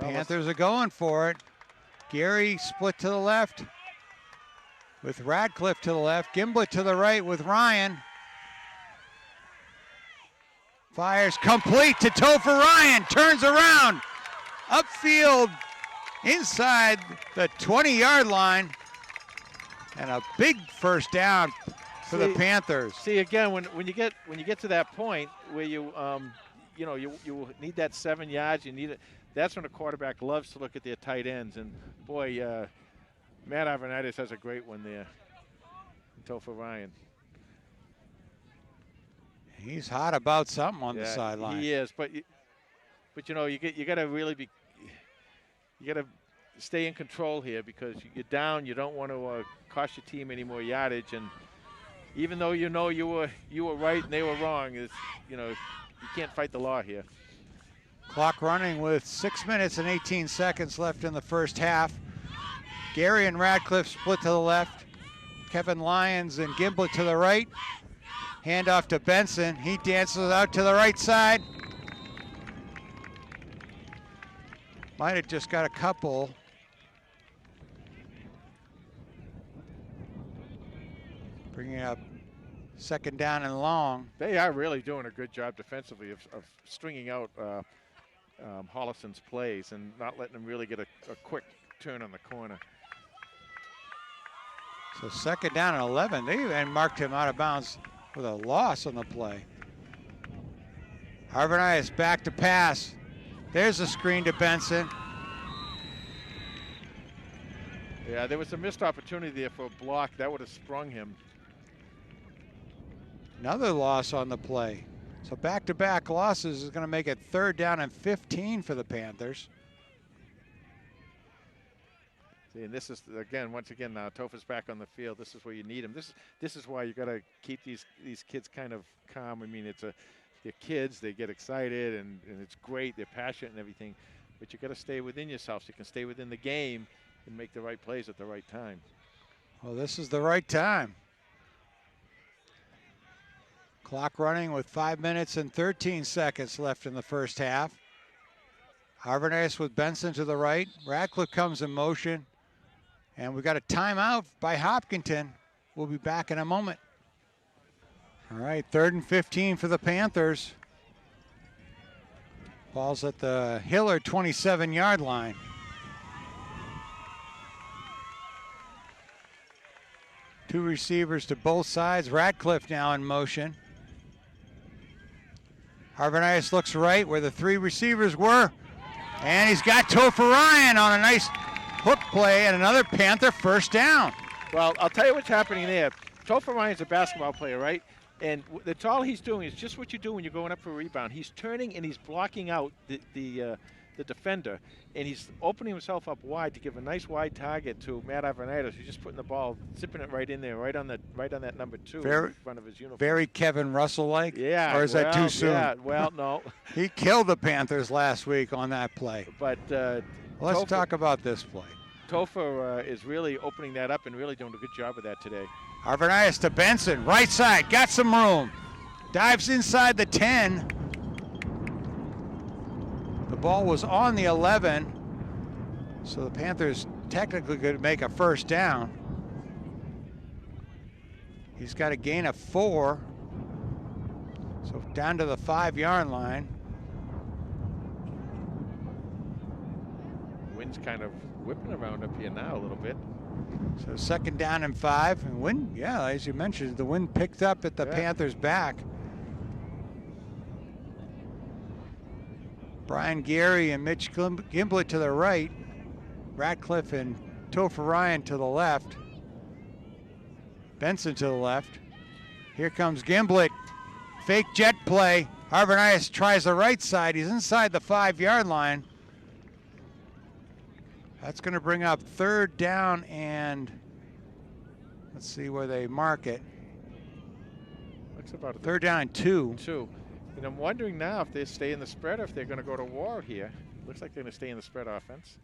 S1: Panthers are going for it. Gary split to the left with Radcliffe to the left. Gimblett to the right with Ryan. Fires complete to Topher Ryan. Turns around. Upfield inside the 20-yard line. And a big 1st down for the Panthers.
S2: See, again, when you get to that point where you need that 7 yards, you need it. That's when a quarterback loves to look at their tight ends. And, boy, Matt Avanitis has a great one there. Topher Ryan.
S1: He's hot about something on the sideline.
S2: He is. But you know, you got to really be – you got to stay in control here because you're down. You don't want to cost your team any more yardage. And even though you know you were right and they were wrong, you can't fight the law here.
S1: Clock running with 6 minutes and 18 seconds left in the first half. Gary and Radcliffe split to the left. Kevin Lyons and Gimblett to the right. Handoff to Benson. He dances out to the right side. Might have just got a couple. Bringing up second down and long.
S2: They are really doing a good job defensively of stringing out Holliston's plays and not letting them really get a quick turn on the corner.
S1: So second down and 11. They even marked him out of bounds with a loss on the play. Harvinius back to pass. There's a screen to Benson.
S2: Yeah, there was a missed opportunity there for a block. That would have sprung him.
S1: Another loss on the play. So back-to-back losses is going to make it third down and 15 for the Panthers.
S2: See, and this is, again, once again, now Topher's back on the field. This is where you need him. This is why you got to keep these kids kind of calm. I mean, they're kids. They get excited, and it's great. They're passionate and everything. But you got to stay within yourself so you can stay within the game and make the right plays at the right time.
S1: Well, this is the right time. Clock running with 5 minutes and 13 seconds left in the first half. Harvinius with Benson to the right. Radcliffe comes in motion. And we got a timeout by Hopkinton. We'll be back in a moment. All right, 3rd and 15 for the Panthers. Ball's at the Hiller 27-yard line. Two receivers to both sides. Radcliffe now in motion. Harvinius looks right where the three receivers were. And he's got Topher Ryan on a nice hook play and another Panther first down.
S2: Well, I'll tell you what's happening there. Topher Ryan's a basketball player, right? And that's all he's doing is just what you do when you're going up for a rebound. He's turning and he's blocking out the defender, and he's opening himself up wide to give a nice wide target to Matt Ivanitis, who's just putting the ball, zipping it right in there, right on that number 2 in front of his uniform.
S1: Very Kevin Russell-like?
S2: Yeah.
S1: Or is that too soon?
S2: Yeah, well, no.
S1: He killed the Panthers last week on that play.
S2: But
S1: let's talk about this play.
S2: Topher is really opening that up and really doing a good job with that today.
S1: Harvinius to Benson, right side, got some room. Dives inside the 10. The ball was on the 11, so the Panthers technically could make a first down. He's got a gain of 4, so down to the 5-yard line.
S2: Wind's kind of whipping around up here now a little bit.
S1: So second down and 5, and wind, yeah, as you mentioned, the wind picked up at the Panthers' back. Brian Gary and Mitch Gimblett to the right. Radcliffe and Topher Ryan to the left. Benson to the left. Here comes Gimblett. Fake jet play. Harvinius tries the right side. He's inside the 5-yard line. That's going to bring up third down and let's see where they mark it.
S2: Looks about a
S1: third down and 2.
S2: And I'm wondering now if they stay in the spread or if they're going to go to war here. Looks like they're going to stay in the spread offense.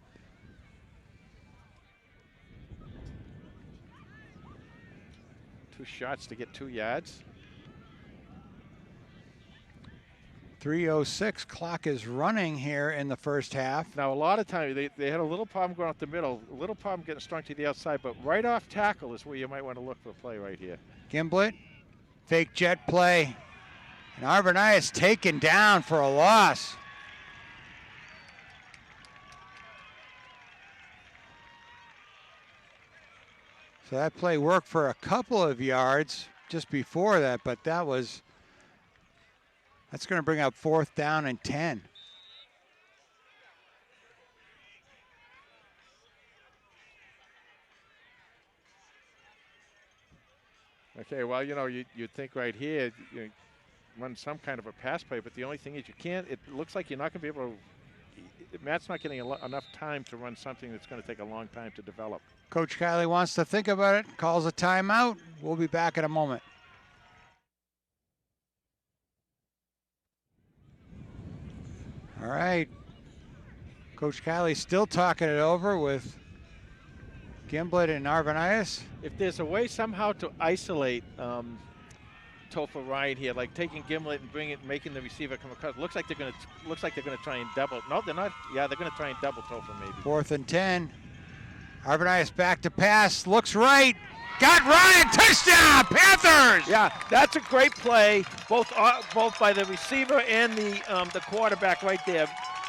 S2: Two shots to get 2 yards.
S1: 3:06, clock is running here in the first half.
S2: Now, a lot of times they had a little problem going up the middle, a little problem getting strung to the outside, but right off tackle is where you might want to look for a play right here.
S1: Gimblett, fake jet play. And Harvinius taken down for a loss. So that play worked for a couple of yards just before that, but that's going to bring up fourth down and 10.
S2: Okay, well, you'd think right here, run some kind of a pass play, but the only thing is it looks like you're not going to be able to, Matt's not getting enough time to run something that's going to take a long time to develop.
S1: Coach Kiley wants to think about it, calls a timeout. We'll be back in a moment. All All right. Coach Kiley still talking it over with Gimblett and Arvanitis.
S2: If there's a way somehow to isolate Topher Ryan here, like taking Gimblett and making the receiver come across, looks like they're going to try and double. No, they're not. Yeah, they're going to try and double Topher maybe.
S1: 4th and 10. Arvanitis back to pass, looks right. Got Ryan, touchdown, Panthers!
S2: Yeah, that's a great play, both by the receiver and the quarterback right there.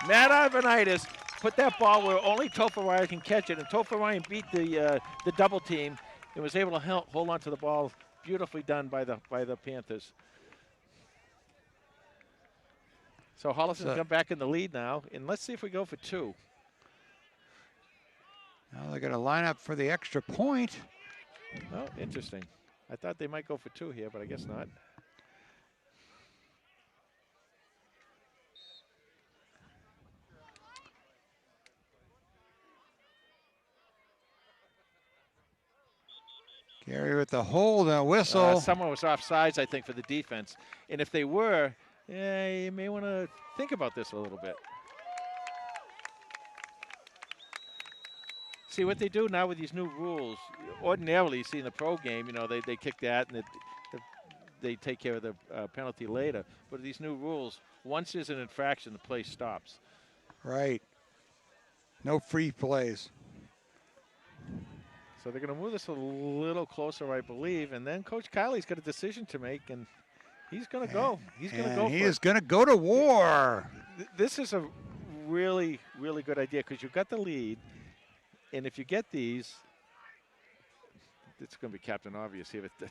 S2: Matt Arvanitis put that ball where only Topher Ryan can catch it, and Topher Ryan beat the double team and was able to hold on to the ball. Beautifully done by the Panthers. So Holliston's come back in the lead now, and let's see if we go for 2.
S1: Now they're going to line up for the extra point.
S2: Oh, interesting. I thought they might go for 2 here, but I guess not.
S1: Gary with the hold and a whistle.
S2: Someone was offsides, I think, for the defense. And if they were, you may want to think about this a little bit. See what they do now with these new rules. Ordinarily, you see in the pro game, they kick that and they take care of the penalty later. But these new rules, once there's an infraction, the play stops.
S1: Right. No free plays.
S2: So they're going to move this a little closer, I believe. And then Coach Kiley's got a decision to make, and he's going to go. He's going to go.
S1: He is going to go to war.
S2: This is a really, really good idea because you've got the lead. And if you get these, it's going to be Captain Obvious here. The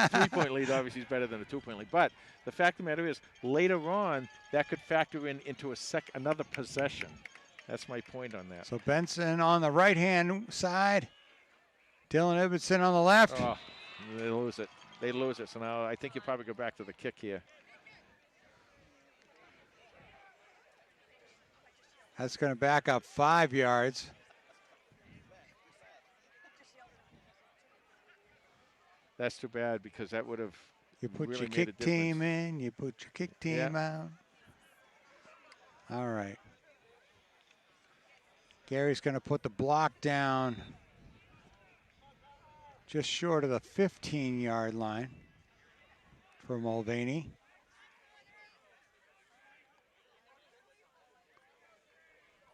S2: three-point lead obviously is better than a 2-point lead. But the fact of the matter is, later on, that could factor into another possession. That's my point on that.
S1: So Benson on the right-hand side. Dylan Ibbotson on the left.
S2: Oh, they lose it. They lose it. So now I think you probably go back to the kick here.
S1: That's going to back up 5 yards.
S2: That's too bad because that would have.
S1: You put
S2: really
S1: your
S2: made a
S1: kick team
S2: difference.
S1: in, you put your kick team out. All right. Gary's going to put the block down just short of the 15-yard line for Mulvaney.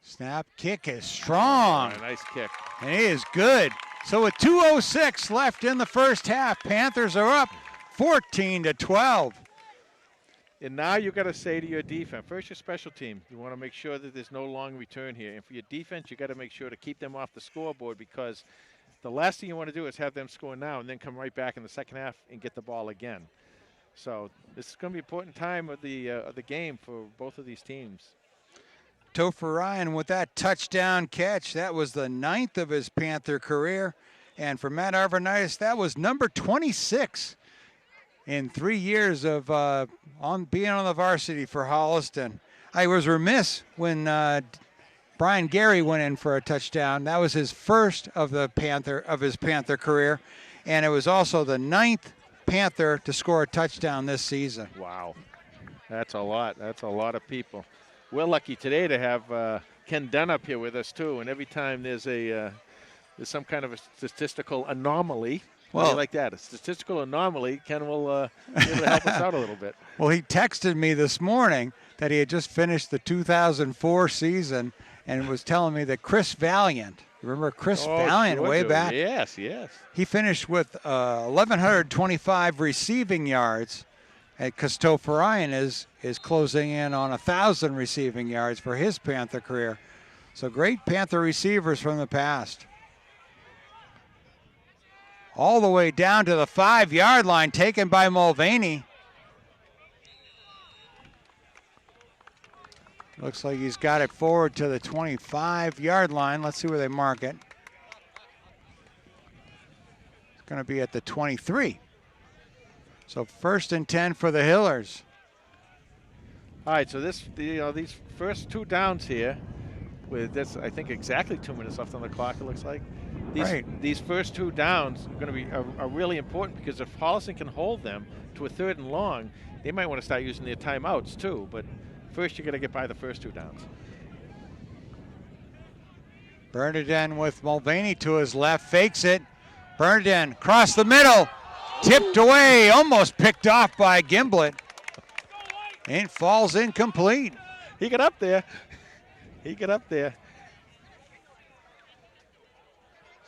S1: Snap, kick is strong.
S2: Oh, nice kick.
S1: And he is good. So with 2:06 left in the first half, Panthers are up 14-12.
S2: And now you got to say to your defense, first your special team, you want to make sure that there's no long return here. And for your defense, you got to make sure to keep them off the scoreboard because the last thing you want to do is have them score now and then come right back in the second half and get the ball again. So this is going to be an important time of the game for both of these teams.
S1: Topher Ryan with that touchdown catch. That was the 9th of his Panther career. And for Matt Arvanitis, that was number 26 in 3 years of being on the varsity for Holliston. I was remiss when Brian Gary went in for a touchdown. That was his first of his Panther career. And it was also the 9th Panther to score a touchdown this season.
S2: Wow. That's a lot. That's a lot of people. We're lucky today to have Ken Dunn up here with us too. And every time there's some kind of a statistical anomaly, like that, a statistical anomaly, Ken will be able to help us out a little bit.
S1: Well, he texted me this morning that he had just finished the 2004 season and was telling me that Chris Valiant, remember Chris Valiant way back?
S2: Yes, yes.
S1: He finished with 1,125 receiving yards. Because Topher Ryan is closing in on 1,000 receiving yards for his Panther career. So great Panther receivers from the past. All the way down to the 5-yard line, taken by Mulvaney. Looks like he's got it forward to the 25-yard line. Let's see where they mark it. It's going to be at the 23. So 1st and 10 for the Hillers.
S2: All right, so these first 2 downs here, with this, I think exactly 2 minutes left on the clock. It looks like these first 2 downs are going to be are really important because if Holliston can hold them to a 3rd and long, they might want to start using their timeouts too. But First, you got to get by the first 2 downs.
S1: Bernardin with Mulvaney to his left, fakes it. Bernardin across the middle, tipped away, almost picked off by Gimblett, and falls incomplete.
S2: He got up there. He got up there.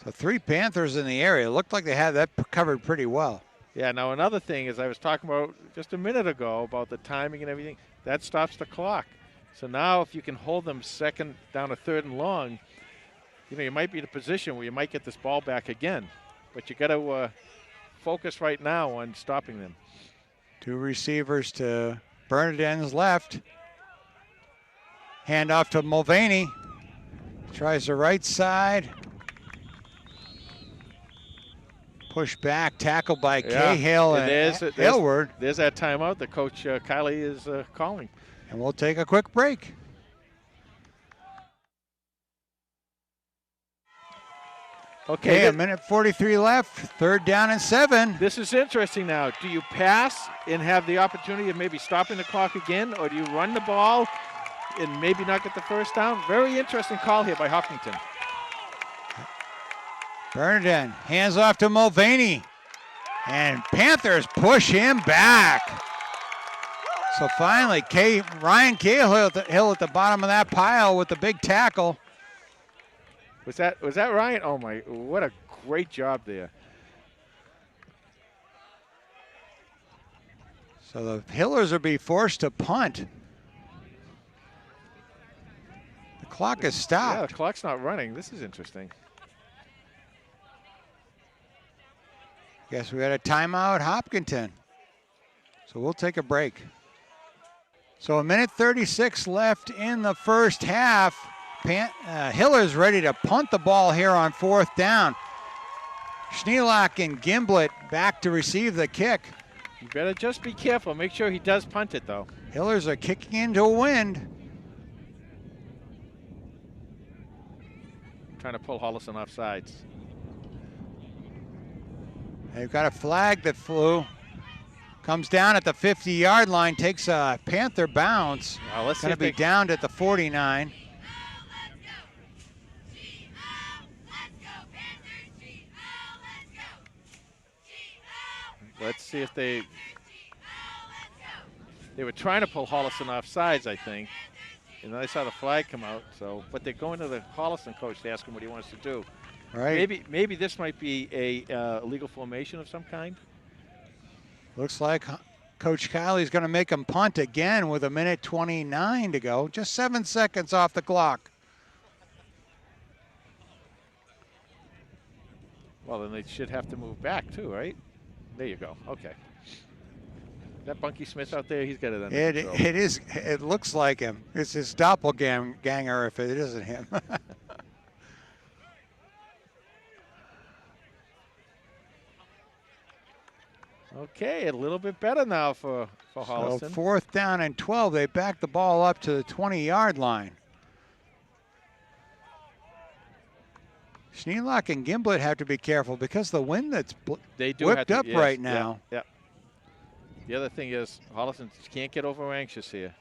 S1: So 3 Panthers in the area. Looked like they had that covered pretty well.
S2: Yeah, now another thing is I was talking about just a minute ago about the timing and everything. That stops the clock. So now if you can hold them second down to 3rd and long, you might be in a position where you might get this ball back again. But you got to focus right now on stopping them.
S1: 2 receivers to Bernardin's left. Hand off to Mulvaney. Tries the right side. Push back, tackled by Cahill and Aylward.
S2: There's that timeout that Coach Kiley is calling.
S1: And we'll take a quick break. Okay, a minute 43 left, 3rd down and 7.
S2: This is interesting now. Do you pass and have the opportunity of maybe stopping the clock again, or do you run the ball and maybe not get the first down? Very interesting call here by Hopkinton.
S1: Bernardin hands off to Mulvaney, and Panthers push him back. So finally, Ryan Cahill at the bottom of that pile with the big tackle.
S2: Was that Ryan? Oh my! What a great job there.
S1: So the Hillers will be forced to punt. The clock is stopped.
S2: Yeah, the clock's not running. This is interesting.
S1: Guess we got a timeout, Hopkinton. So we'll take a break. So a minute 36 left in the first half. Hillers ready to punt the ball here on 4th down. Schneelock and Gimblett back to receive the kick.
S2: You better just be careful. Make sure he does punt it, though.
S1: Hillers are kicking into wind.
S2: Trying to pull Holliston off sides.
S1: They've got a flag that flew. Comes down at the 50-yard line, takes a Panther bounce.
S2: Well, let's
S1: going to be downed at the 49.
S2: Let's see if they were trying to pull Holliston off sides, I think. And then I saw the flag come out. So, but they're going to the Holliston coach to ask him what he wants to do.
S1: Right.
S2: Maybe this might be a illegal formation of some kind.
S1: Looks like Coach Kiley's going to make him punt again with a minute 29 to go. Just 7 seconds off the clock.
S2: Well, then they should have to move back too, right? There you go. Okay. That Bunky Smith out there, he's got it under control.
S1: It is. It looks like him. It's his doppelganger if it isn't him.
S2: Okay, a little bit better now for Holliston.
S1: So 4th down and 12. They back the ball up to the 20-yard line. Schneelock and Gimblett have to be careful because the wind that's whipped up right now.
S2: Yeah. The other thing is Holliston can't get over anxious here.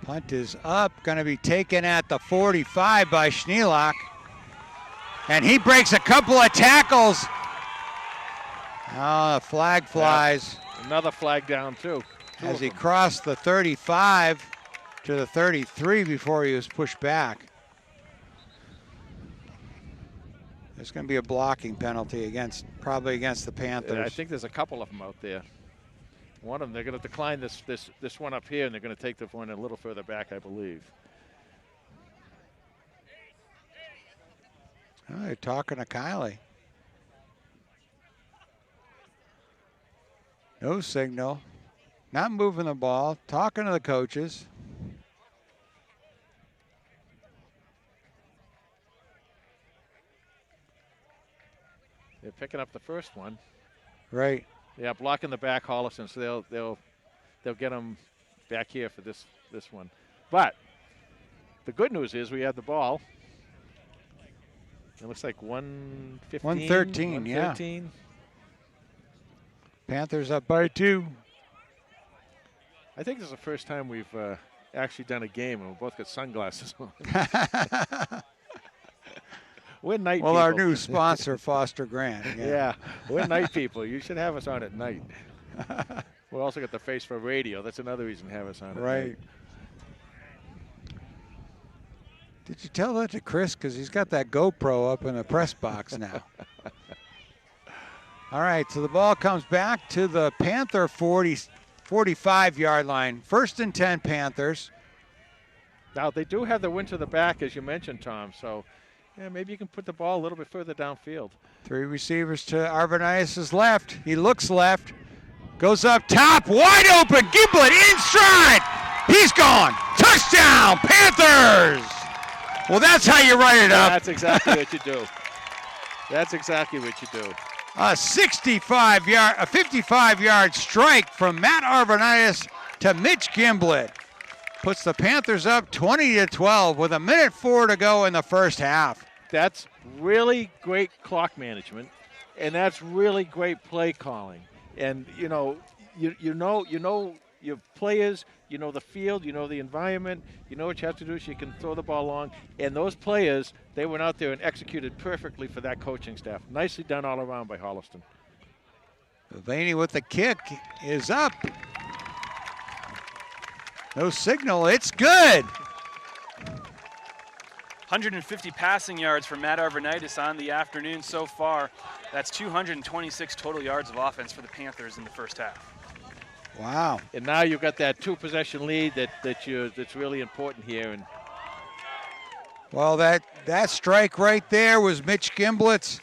S1: Punt is up, going to be taken at the 45 by Schneelock. And he breaks a couple of tackles. Oh, the flag flies.
S2: Yeah, another flag down, too.
S1: As he crossed the 35 to the 33 before he was pushed back. There's going to be a blocking penalty probably against the Panthers.
S2: I think there's a couple of them out there. One of them, they're going to decline this one up here, and they're going to take the one a little further back, I believe.
S1: Oh, they're talking to Kiley. No signal. Not moving the ball. Talking to the coaches.
S2: They're picking up the first one.
S1: Right.
S2: Yeah, blocking the back Holliston, so they'll get them back here for this one. But the good news is we have the ball. It looks like 115.
S1: 113, yeah.
S2: 113.
S1: Panthers up by 2.
S2: I think this is the first time we've actually done a game, and we both got sunglasses on. We're night people.
S1: Well, our new sponsor, Foster Grant.
S2: Yeah, we're night people. You should have us on at night. We also got the face for radio. That's another reason to have us on at night.
S1: Right. Did you tell that to Chris? Because he's got that GoPro up in the press box now. All right, so the ball comes back to the Panther 45-yard line. 1st and 10 Panthers.
S2: Now, they do have the wind to the back, as you mentioned, Tom. So, yeah, maybe you can put the ball a little bit further downfield.
S1: 3 receivers to Arvanitis' left. He looks left. Goes up top. Wide open. Gimblett inside. He's gone. Touchdown, Panthers. Well, that's how you write it up.
S2: That's exactly what you do. That's exactly what you do.
S1: A 55-yard strike from Matt Arvanitis to Mitch Gimblett puts the Panthers up 20-12 with 1:04 to go in the first half.
S2: That's really great clock management, and that's really great play calling. And you know your players, you know the field, you know the environment, you know what you have to do so you can throw the ball long. And those players, they went out there and executed perfectly for that coaching staff. Nicely done all around by Holliston.
S1: Mulvaney with the kick is up. No signal, it's good.
S3: 150 passing yards for Matt Arvanitis on the afternoon so far. That's 226 total yards of offense for the Panthers in the first half.
S1: Wow.
S2: And now you've got that 2-possession lead that's really important here. And
S1: well, that strike right there was Mitch Gimblett's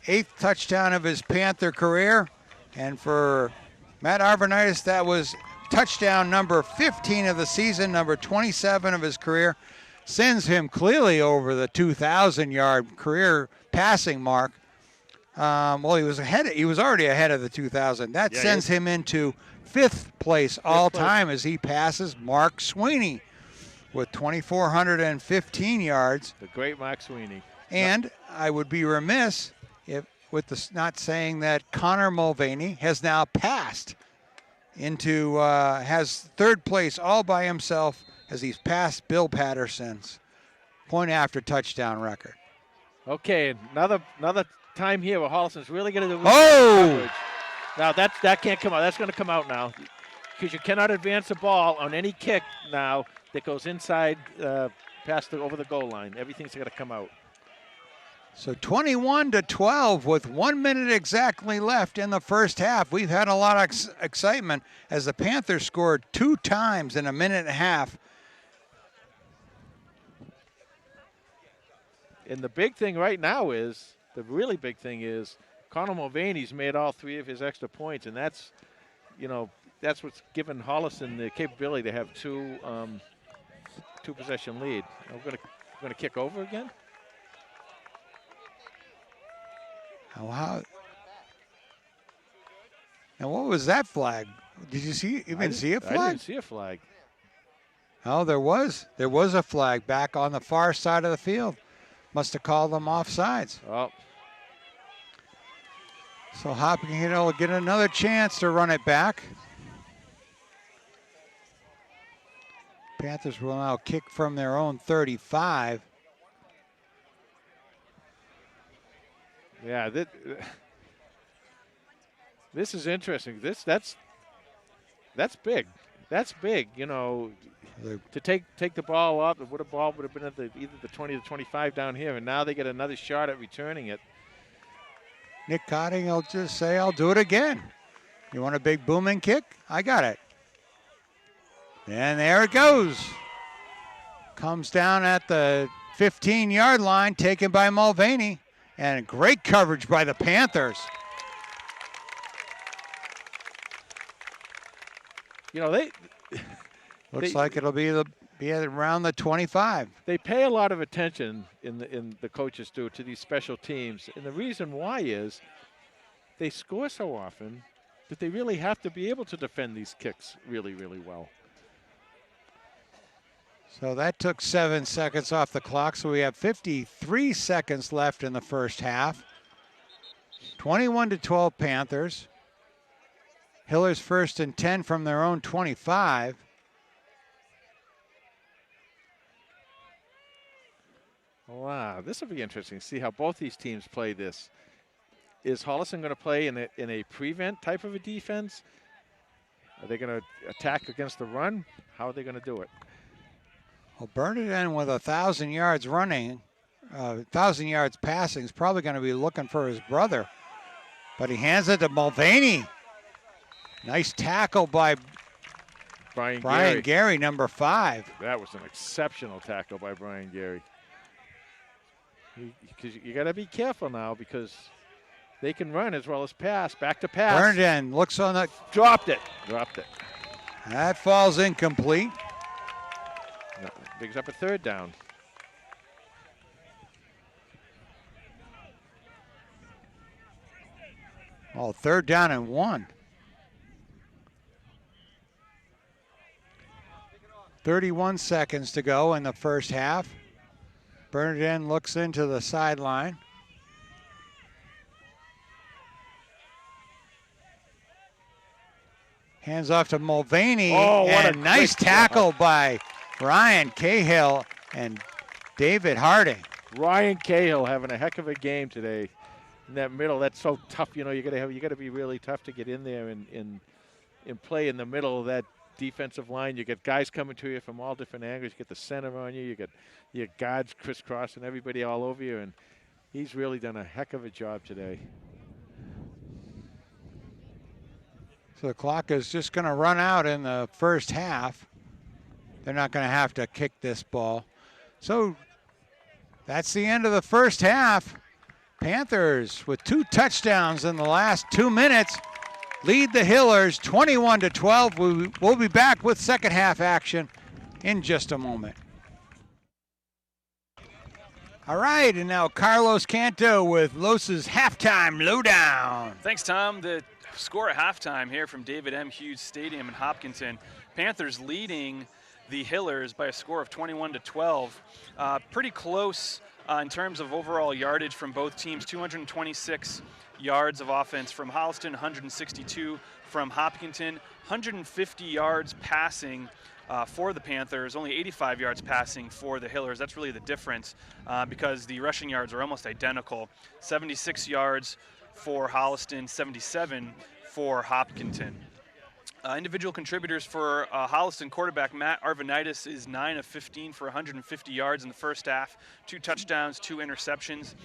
S1: 8th touchdown of his Panther career. And for Matt Arvanitis, that was touchdown number 15 of the season, number 27 of his career. Sends him clearly over the 2,000-yard career passing mark. Well, he was already ahead of the 2,000. That sends him into 5th place all time as he passes Mark Sweeney with 2,415 yards.
S2: The great Mark Sweeney.
S1: And I would be remiss not saying that Connor Mulvaney has now passed into has 3rd place all by himself as he's passed Bill Patterson's point after touchdown record.
S2: Okay, another time here where Holliston's really going to do
S1: coverage.
S2: Now that can't come out. That's going to come out now because you cannot advance the ball on any kick now that goes inside over the goal line. Everything's going to come out.
S1: So 21-12 with 1 minute exactly left in the first half. We've had a lot of excitement as the Panthers scored 2 times in a minute and a half.
S2: And the big thing right now is, the really big thing is, Connor Mulvaney's made all 3 of his extra points, and that's what's given Holliston the capability to have 2-possession lead. We're going to kick over again.
S1: Wow. Now, what was that flag? Did you see a flag?
S2: I didn't see a flag.
S1: Oh, there was a flag back on the far side of the field. Must have called them offsides.
S2: Oh.
S1: So Hopkinton Hill will get another chance to run it back. Panthers will now kick from their own 35.
S2: Yeah, this is interesting. That's big. That's big. You know, to take the ball up. The ball would have been at either the 20 to 25 down here, and now they get another shot at returning it.
S1: Nick Cotting will just say, "I'll do it again." You want a big booming kick? I got it. And there it goes. Comes down at the 15-yard line, taken by Mulvaney. And great coverage by the Panthers.
S2: You know,
S1: looks like it'll be around the 25.
S2: They pay a lot of attention in the coaches do to these special teams, and the reason why is they score so often that they really have to be able to defend these kicks really, really well.
S1: So that took 7 seconds off the clock. So we have 53 seconds left in the first half. 21-12 Panthers. Hillers first and 10 from their own 25.
S2: Wow, this will be interesting to see how both these teams play this. Is Holliston going to play in a prevent type of a defense? Are they going to attack against the run? How are they going to do it?
S1: Well, Bernardin with 1,000 yards running, 1,000 yards passing, is probably going to be looking for his brother. But he hands it to Mulvaney. Nice tackle by Brian Gary, number 5.
S2: That was an exceptional tackle by Brian Gary. Because you got to be careful now because they can run as well as pass. Back to pass.
S1: Bernardin looks on the...
S2: Dropped it.
S1: That falls incomplete.
S2: No, brings up a third down.
S1: Oh, 3rd down and 1. 31 seconds to go in the first half. Bernardin looks into the sideline. Hands off to Mulvaney.
S2: Oh, what
S1: and
S2: a
S1: nice
S2: quick
S1: tackle by Ryan Cahill and David Harding.
S2: Ryan Cahill having a heck of a game today. In that middle, that's so tough. You know, you got to be really tough to get in there and play in the middle of that defensive line. You get guys coming to you from all different angles. You get the center on you. You get your guards crisscrossing everybody all over you, and he's really done a heck of a job today.
S1: So the clock is just going to run out in the first half. They're not going to have to kick this ball. So that's the end of the first half. Panthers with 2 touchdowns in the last 2 minutes lead the Hillers 21-12. We'll be back with second half action in just a moment. All right, and now Carlos Canto with Los's halftime lowdown.
S3: Thanks, Tom. The score at halftime here from David M. Hughes Stadium in Hopkinton. Panthers leading the Hillers by a score of 21-12. Pretty close in terms of overall yardage from both teams. 226 yards of offense from Holliston, 162 from Hopkinton, 150 yards passing for the Panthers, only 85 yards passing for the Hillers. That's really the difference because the rushing yards are almost identical. 76 yards for Holliston, 77 for Hopkinton. Individual contributors for Holliston quarterback Matt Arvanitis is 9 of 15 for 150 yards in the first half, 2 touchdowns, 2 interceptions.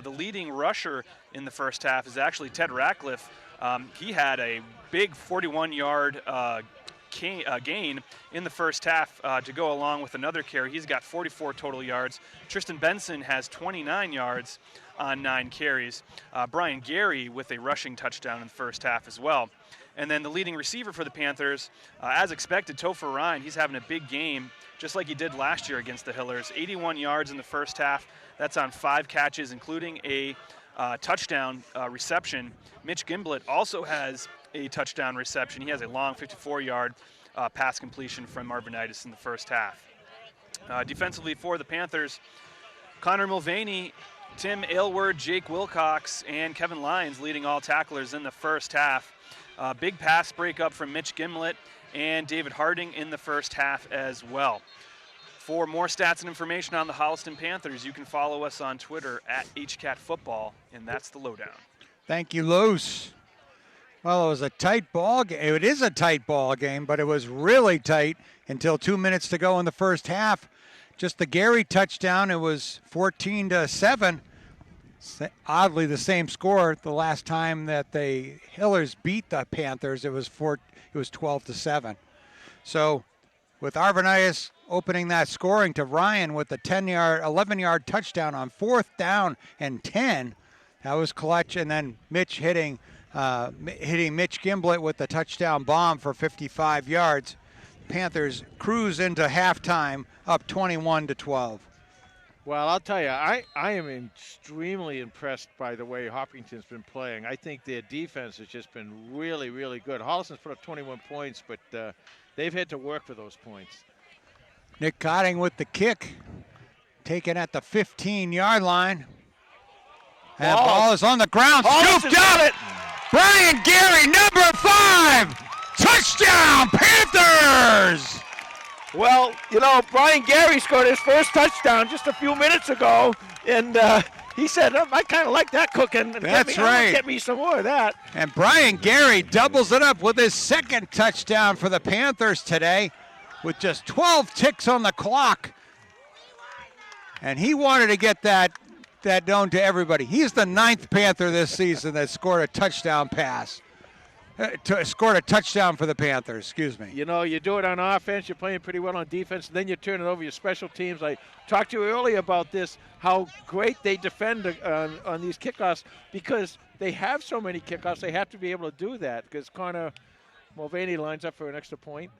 S3: The leading rusher in the first half is actually Ted Ratcliffe. He had a big 41-yard gain in the first half to go along with another carry. He's got 44 total yards. Tristan Benson has 29 yards on 9 carries. Brian Gary with a rushing touchdown in the first half as well. And then the leading receiver for the Panthers, as expected, Topher Ryan, he's having a big game, just like he did last year against the Hillers. 81 yards in the first half. That's on 5 catches, including a touchdown reception. Mitch Gimblett also has a touchdown reception. He has a long 54-yard pass completion from Arvanitis in the first half. Defensively for the Panthers, Connor Mulvaney, Tim Aylward, Jake Wilcox, and Kevin Lyons leading all tacklers in the first half. Big pass breakup from Mitch Gimblett and David Harding in the first half as well. For more stats and information on the Holliston Panthers, you can follow us on Twitter at HCatFootball, and that's the lowdown.
S1: Thank you, Los. Well, it was a tight ball game. It is a tight ball game, but it was really tight until 2 minutes to go in the first half. Just the Gary touchdown, it was 14-7. Oddly, the same score the last time that the Hillers beat the Panthers. It was 12-7. So, with Arvanitis opening that scoring to Ryan with the 11-yard touchdown on 4th down and 10, that was clutch. And then Mitch hitting Mitch Gimblett with the touchdown bomb for 55 yards. Panthers cruise into halftime up 21-12.
S2: Well, I'll tell you, I am extremely impressed by the way Hopkinton's been playing. I think their defense has just been really, really good. Holliston's put up 21 points, but they've had to work for those points.
S1: Nick Cotting with the kick. Taken at the 15-yard line. And ball is on the ground. Scooped up. Brian Gary, number 5. Touchdown, Panthers!
S2: Well, you know, Brian Gary scored his first touchdown just a few minutes ago, and he said, I kind of like that cooking. And
S1: That's right.
S2: Get me some more of that.
S1: And Brian Gary doubles it up with his second touchdown for the Panthers today with just 12 ticks on the clock. And he wanted to get that known to everybody. He's the 9th Panther this season that scored a touchdown pass. Scored a touchdown for the Panthers, excuse me.
S2: You know, you do it on offense, you're playing pretty well on defense, and then you turn it over your special teams. I talked to you earlier about this, how great they defend on these kickoffs because they have so many kickoffs, they have to be able to do that because Connor Mulvaney lines up for an extra point.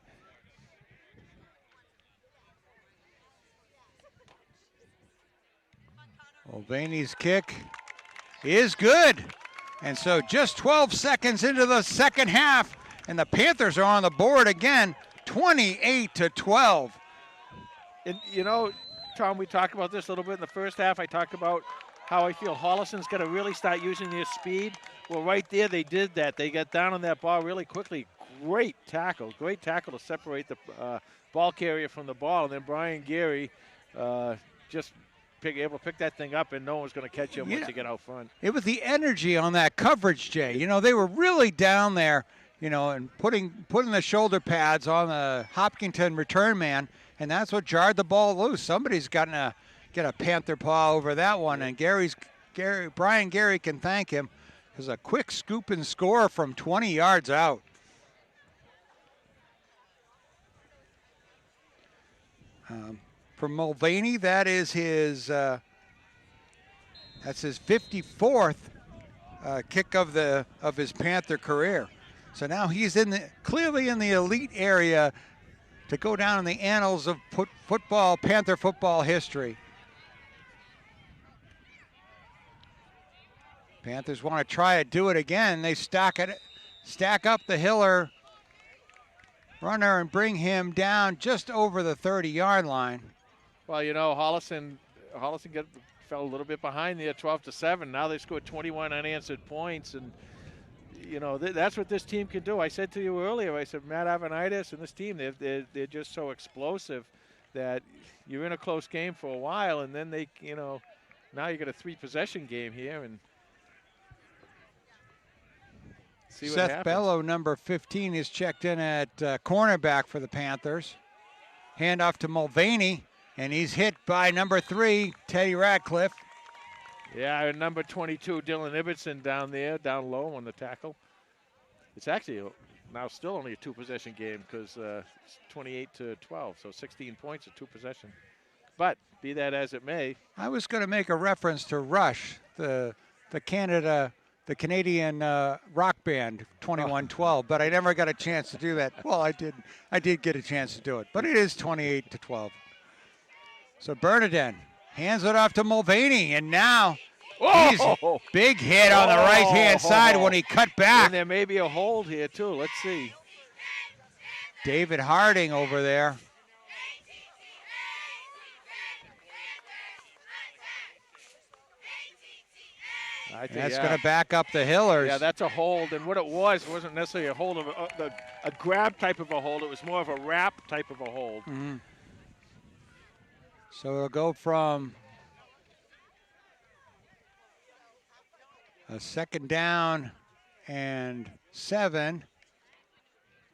S1: Mulvaney's kick is good. And so just 12 seconds into the second half, and the Panthers are on the board again, 28-12.
S2: And, you know, Tom, we talked about this a little bit in the first half. I talked about how I feel Holliston's got to really start using their speed. Well, right there they did that. They got down on that ball really quickly. Great tackle to separate the ball carrier from the ball. And then Brian Gary just able to pick that thing up, and no one's going to catch him once they get out front.
S1: It was the energy on that coverage, Jay. You know, they were really down there, you know, and putting the shoulder pads on the Hopkinton return man, and that's what jarred the ball loose. Somebody's got to get a Panther paw over that one, and Brian Gary can thank him. It was a quick scoop and score from 20 yards out. For Mulvaney, that is his that's his 54th kick of his Panther career. So now he's clearly in the elite area to go down in the annals of Panther football history. Panthers want to try to do it again. They stack up the Hiller runner and bring him down just over the 30-yard line.
S2: Well, you know, Holliston fell a little bit behind there, 12-7. Now they scored 21 unanswered points, and you know that's what this team can do. I said to you earlier, I said Matt Avanitis and this team, they're just so explosive that you're in a close game for a while, and then they, you know, now you got a 3-possession game here, and see what happens.
S1: Seth Bello, number 15, is checked in at cornerback for the Panthers. Handoff to Mulvaney. And he's hit by number 3, Teddy Radcliffe.
S2: Yeah, and number 22, Dylan Ibbotson down there, down low on the tackle. It's actually now still only a 2-possession game because it's 28-12, so 16 points, a 2-possession. But be that as it may.
S1: I was going to make a reference to Rush, the Canadian rock band 21-12, but I never got a chance to do that. Well, I did get a chance to do it, but it is 28-12. So Bernadette hands it off to Mulvaney, and now he's big hit on the right-hand side when he cut back.
S2: And there may be a hold here, too. Let's see.
S1: David Harding over there. That's going to back up the Hillers.
S2: Yeah, that's a hold. And what it wasn't necessarily a hold of a grab type of a hold. It was more of a wrap type of a hold.
S1: Mm-hmm. So it'll go from a 2nd down and 7.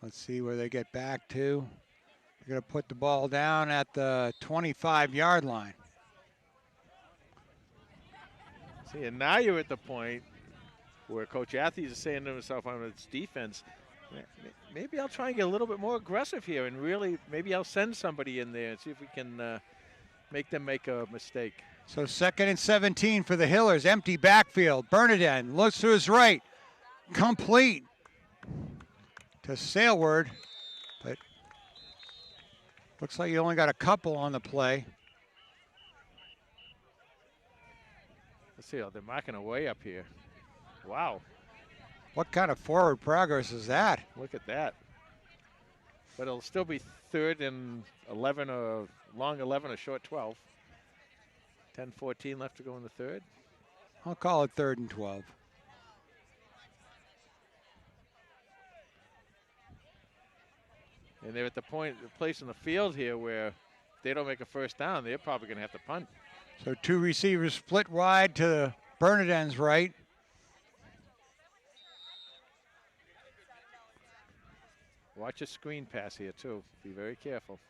S1: Let's see where they get back to. They're going to put the ball down at the 25-yard line.
S2: See, and now you're at the point where Coach Athey is saying to himself on its defense, maybe I'll try and get a little bit more aggressive here and really maybe I'll send somebody in there and see if we can make them make a mistake.
S1: So 2nd and 17 for the Hillers. Empty backfield. Bernadette looks to his right. Complete to Sailward, but looks like he only got a couple on the play.
S2: Let's see, they're marking away up here. Wow.
S1: What kind of forward progress is that?
S2: Look at that. But it'll still be 3rd and 11 or long 11 or short 12. 10-14 left to go in the 3rd.
S1: I'll call it 3rd and 12.
S2: And they're at the place in the field here where if they don't make a first down, they're probably going to have to punt.
S1: So 2 receivers split wide to Bernardin's right.
S2: Watch a screen pass here, too. Be very careful.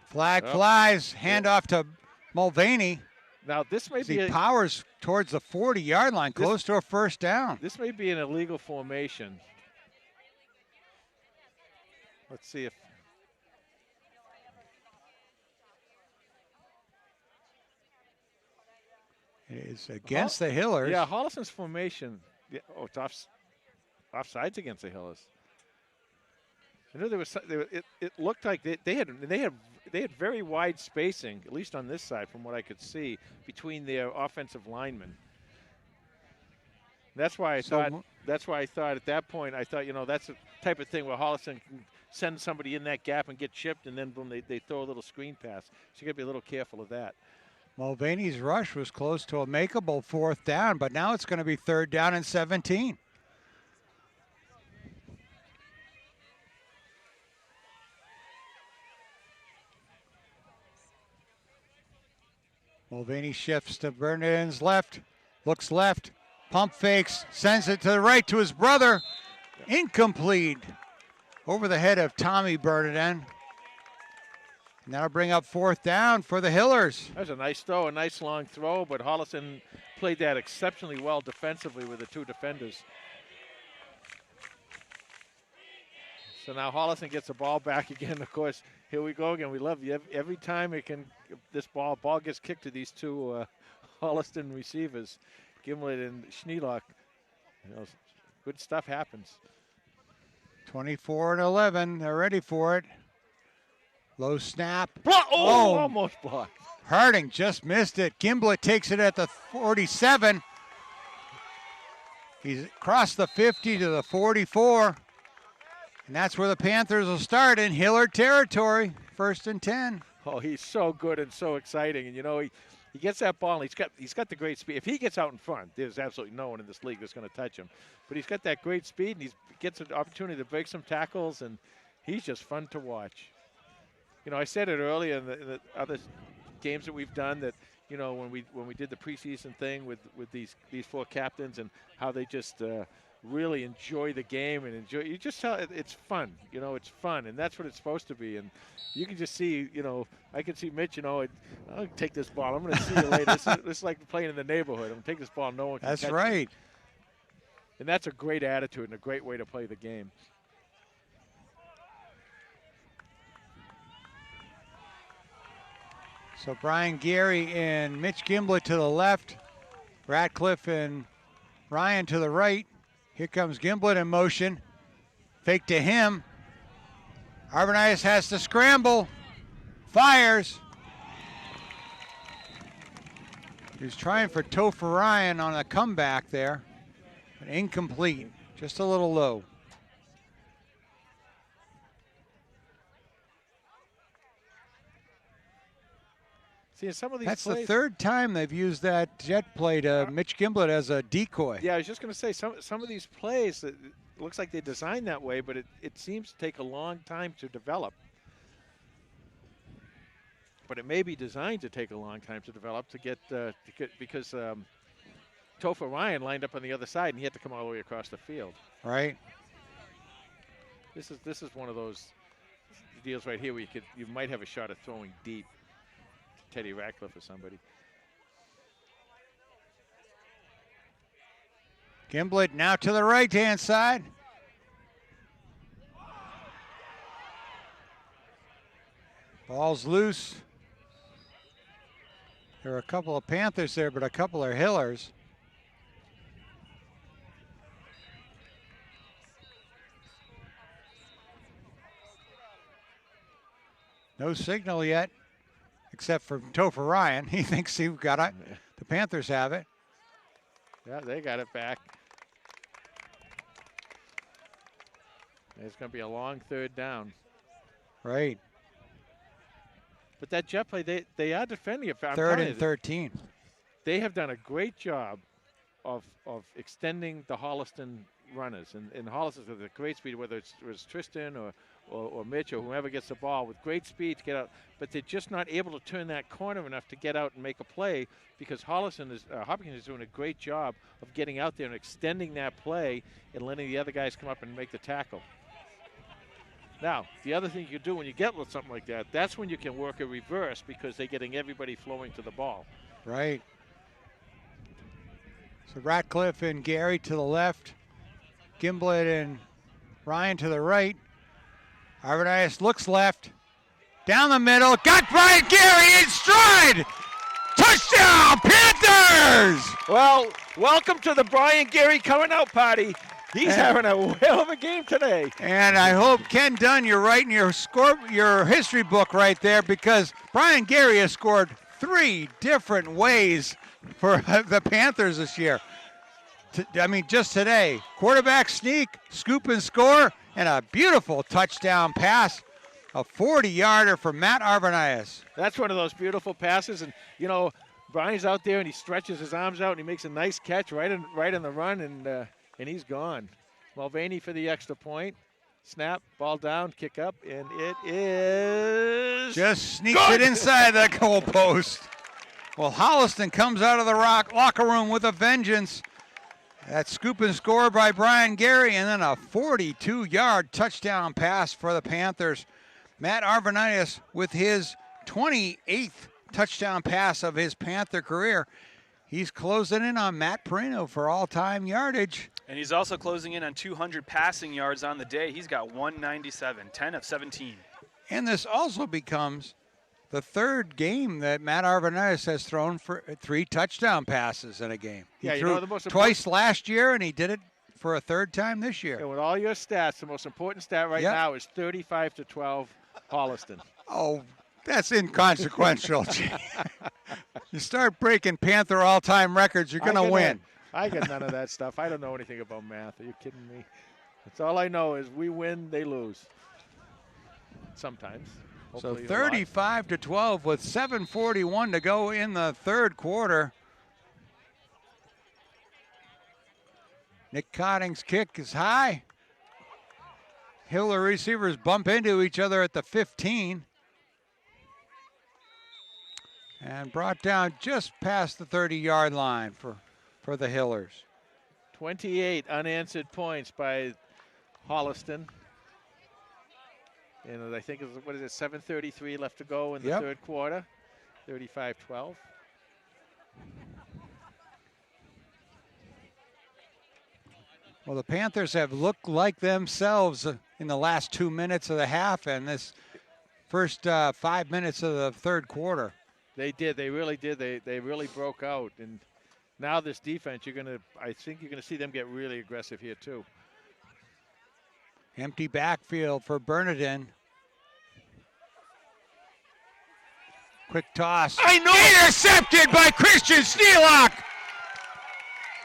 S1: Flag flies. Handoff to Mulvaney.
S2: Now, this may be
S1: he powers towards the 40-yard line, close to a first down.
S2: This may be an illegal formation. Let's see if.
S1: It is against the Hillers.
S2: Yeah, Holliston's formation. Yeah, oh, it's offsides against the Hillers. I knew there was. It looked like they had very wide spacing, at least on this side, from what I could see, between their offensive linemen. That's why I thought. That's why I thought at that point. I thought, that's the type of thing where Holliston can send somebody in that gap and get chipped, and then boom, they throw a little screen pass. So you got to be a little careful of that.
S1: Mulvaney's rush was close to a makeable 4th down, but now it's going to be 3rd down and 17. Mulvaney shifts to Bernardin's left, looks left, pump fakes, sends it to the right to his brother. Incomplete. Over the head of Tommy Bernardin. And that'll bring up 4th down for the Hillers.
S2: That was a nice throw, a nice long throw, but Holliston played that exceptionally well defensively with the 2 defenders. So now Holliston gets the ball back again. Of course, here we go again. We love you. Every time this ball gets kicked to these 2 Holliston receivers, Gimlet and Schneelock. Good stuff happens.
S1: 24-11. They're ready for it. Low snap.
S2: Oh, almost blocked.
S1: Harding just missed it. Gimblett takes it at the 47. He's crossed the 50 to the 44. And that's where the Panthers will start in Hillard territory. 1st and 10.
S2: Oh, he's so good and so exciting. And, he gets that ball, and he's got the great speed. If he gets out in front, there's absolutely no one in this league that's going to touch him. But he's got that great speed, and he gets an opportunity to break some tackles, and he's just fun to watch. I said it earlier in the other games that we've done that, when we did the preseason thing with these 4 captains and how they just really enjoy the game and you just tell it's fun. It's fun, and that's what it's supposed to be. And you can just see, I can see Mitch, I'll take this ball. I'm going to see you later. This is like playing in the neighborhood. I'm going to take this ball. No one can
S1: That's
S2: catch
S1: right.
S2: me. And that's a great attitude and a great way to play the game.
S1: So Brian Gary and Mitch Gimblett to the left. Ratcliffe and Ryan to the right. Here comes Gimblett in motion. Fake to him. Arbonitis has to scramble. Fires. He's trying for Topher Ryan on a comeback there. But incomplete. Just a little low.
S2: See, some of these
S1: That's
S2: plays,
S1: the 3rd time they've used that jet play to Mitch Gimblett as a decoy.
S2: Yeah, I was just going to say, some of these plays, it looks like they're designed that way, but it seems to take a long time to develop. But it may be designed to take a long time to develop because Topher Ryan lined up on the other side, and he had to come all the way across the field.
S1: Right.
S2: This is one of those deals right here where you might have a shot at throwing deep. Teddy Ratcliffe or somebody.
S1: Gimblett now to the right-hand side. Ball's loose. There are a couple of Panthers there, but a couple are Hillers. No signal yet. Except for Topher Ryan. He thinks he got it. The Panthers have it.
S2: Yeah, they got it back. It's going to be a long third down.
S1: Right.
S2: But that jet play, they are defending it.
S1: Third and 13.
S2: They have done a great job of extending the Holliston runners. And Holliston's with a great speed, whether it's Tristan or Mitch or whoever gets the ball with great speed to get out. But they're just not able to turn that corner enough to get out and make a play because Hopkinton is doing a great job of getting out there and extending that play and letting the other guys come up and make the tackle. Now, the other thing you do when you get something like that, that's when you can work a reverse because they're getting everybody flowing to the ball.
S1: Right. So Ratcliffe and Gary to the left. Gimblett and Ryan to the right. Arvanitis looks left. Down the middle. Got Brian Gary in stride. Touchdown, Panthers!
S2: Well, welcome to the Brian Gary coming out party. He's having a whale of a game today.
S1: And I hope, Ken Dunn, you're writing your history book right there because Brian Gary has scored 3 different ways for the Panthers this year. Just today. Quarterback sneak, scoop and score, and a beautiful touchdown pass. A 40-yarder for Matt Arvanitis.
S2: That's one of those beautiful passes. And, Brian's out there and he stretches his arms out and he makes a nice catch right in the run, and he's gone. Mulvaney for the extra point. Snap, ball down, kick up, and it is
S1: just sneaks it inside the goal post. Well, Holliston comes out of the locker room with a vengeance. That scoop and score by Brian Gary, and then a 42-yard touchdown pass for the Panthers. Matt Arvanitis with his 28th touchdown pass of his Panther career. He's closing in on Matt Perino for all-time yardage.
S3: And he's also closing in on 200 passing yards on the day. He's got 197, 10 of 17.
S1: And this also becomes the third game that Matt Arvanitis has thrown for 3 touchdown passes in a game. He threw twice last year, and he did it for a third time this year.
S2: And with all your stats, the most important stat right now is 35-12 Holliston.
S1: Oh, that's inconsequential. You start breaking Panther all-time records, you're going to win.
S2: I got none of that stuff. I don't know anything about math. Are you kidding me? That's all I know is we win, they lose. Sometimes.
S1: So 35-12 with 7:41 to go in the third quarter. Nick Cotting's kick is high. Hiller receivers bump into each other at the 15. And brought down just past the 30-yard line for the Hillers.
S2: 28 unanswered points by Holliston. And I think, 7:33 left to go in the third quarter. 35-12.
S1: Well, the Panthers have looked like themselves in the last 2 minutes of the half and this first 5 minutes of the third quarter.
S2: They did. They really did. They really broke out. And now this defense, I think you're going to see them get really aggressive here too.
S1: Empty backfield for Bernardin. Quick toss. Intercepted by Christian Sneelock.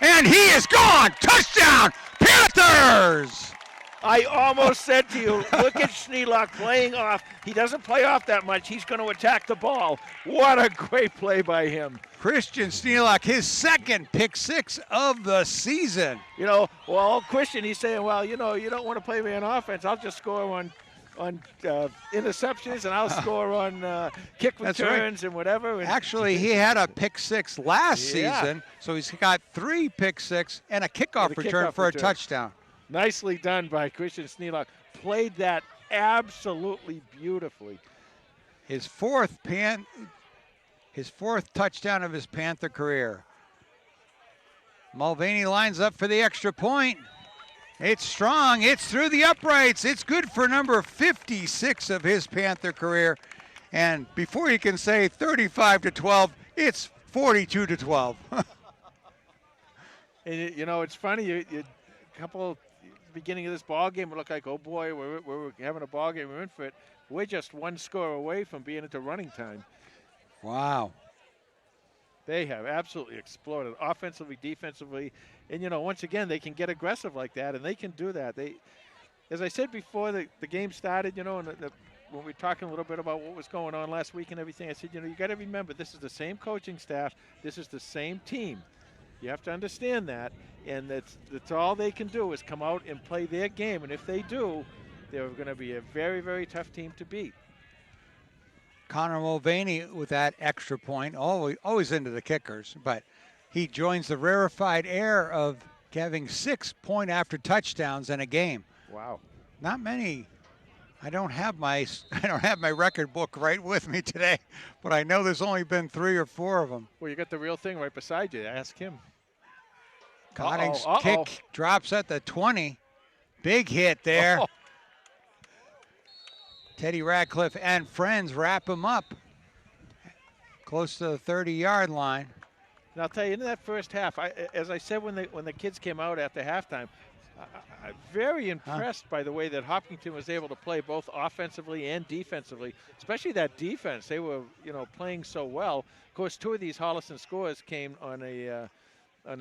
S1: And he is gone. Touchdown, Panthers!
S2: I almost said to you, look at Sneelock playing off. He doesn't play off that much. He's going to attack the ball. What a great play by him.
S1: Christian Sneelock, his second pick 6 of the season.
S2: Christian, he's saying, you don't want to play me on offense. I'll just score on interceptions, and I'll score on kick returns and whatever. And
S1: actually, he had a pick 6 last season, so he's got 3 pick 6 and a kickoff return for a touchdown.
S2: Nicely done by Christian Sneelock. Played that absolutely beautifully.
S1: His fourth touchdown of his Panther career. Mulvaney lines up for the extra point. It's strong. It's through the uprights. It's good for number 56 of his Panther career. And before you can say 35-12, it's 42-12.
S2: And it's funny. A couple beginning of this ball game, it looked like, oh boy, we're having a ball game. We're in for it. We're just one score away from being into running time.
S1: Wow.
S2: They have absolutely exploded offensively, defensively. And, once again, they can get aggressive like that, and they can do that. As I said before the game started, and when we were talking a little bit about what was going on last week and everything, I said, you got to remember, this is the same coaching staff. This is the same team. You have to understand that. And that's all they can do is come out and play their game. And if they do, they're going to be a very, very tough team to beat.
S1: Connor Mulvaney with that extra point, always into the kickers, but he joins the rarefied air of having 6 point-after touchdowns in a game.
S2: Wow.
S1: Not many. I don't have my record book right with me today, but I know there's only been 3 or 4 of them.
S2: Well, you got the real thing right beside you. Ask him.
S1: Cotting's kick drops at the 20. Big hit there. Teddy Radcliffe and friends wrap him up close to the 30-yard line.
S2: And I'll tell you, in that first half, as I said when the kids came out after halftime, I'm very impressed by the way that Hopkinton was able to play both offensively and defensively, especially that defense. They were, playing so well. Of course, 2 of these Holliston scores came on an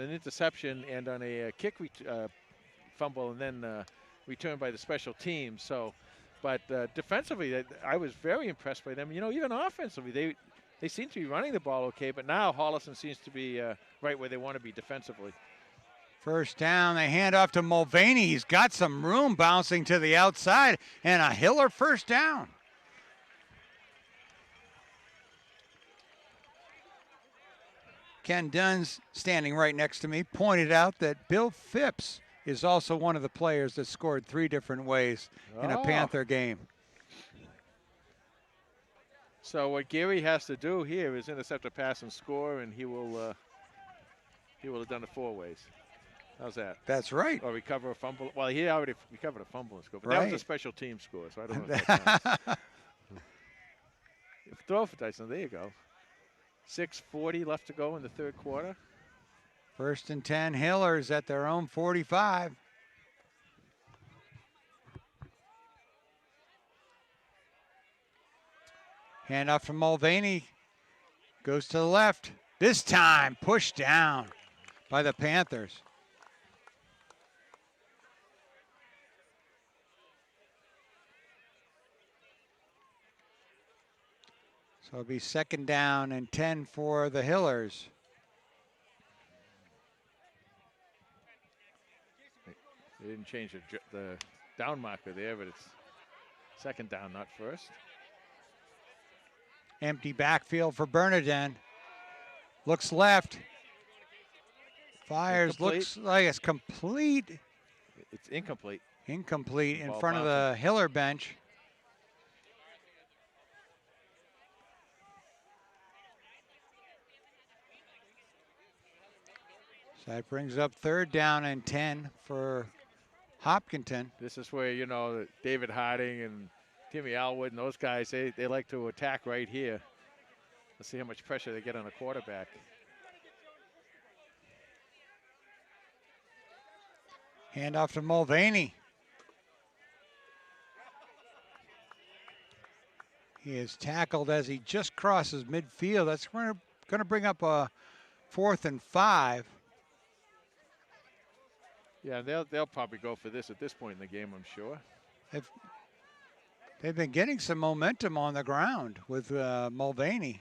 S2: interception and on a kick fumble, and then returned by the special teams. But defensively, I was very impressed by them. Even offensively, they seem to be running the ball okay, but now Holliston seems to be right where they want to be defensively.
S1: First down, they hand off to Mulvaney. He's got some room bouncing to the outside, and a Hiller first down. Ken Dunn's standing right next to me, pointed out that Bill Phipps is also one of the players that scored 3 different ways in a Panther game.
S2: So what Gary has to do here is intercept a pass and score, and he will have done it 4 ways. How's that?
S1: That's right.
S2: Or recover a fumble. Well, he already recovered a fumble and score, but
S1: right.
S2: That was a special team score, so I don't know if that counts. Throw for Tyson. There you go. 6:40 left to go in the 3rd quarter.
S1: 1st and 10, Hillers at their own 45. Handoff from Mulvaney. Goes to the left. This time pushed down by the Panthers. So it'll be 2nd down and 10 for the Hillers.
S2: They didn't change the down marker there, but it's 2nd down, not 1st.
S1: Empty backfield for Bernardin. Looks left. Fires,
S2: incomplete.
S1: looks like it's complete.
S2: It's incomplete.
S1: Incomplete in
S2: Ball
S1: front of
S2: bouncing.
S1: the Hiller bench. So that brings up 3rd down and 10 for Hopkinton.
S2: This is where, David Harding and Timmy Alwood and those guys, they like to attack right here. Let's see how much pressure they get on a quarterback.
S1: Handoff to Mulvaney. He is tackled as he just crosses midfield. That's going to bring up a 4th and 5.
S2: Yeah, they'll probably go for this at this point in the game, I'm sure.
S1: They've been getting some momentum on the ground with Mulvaney.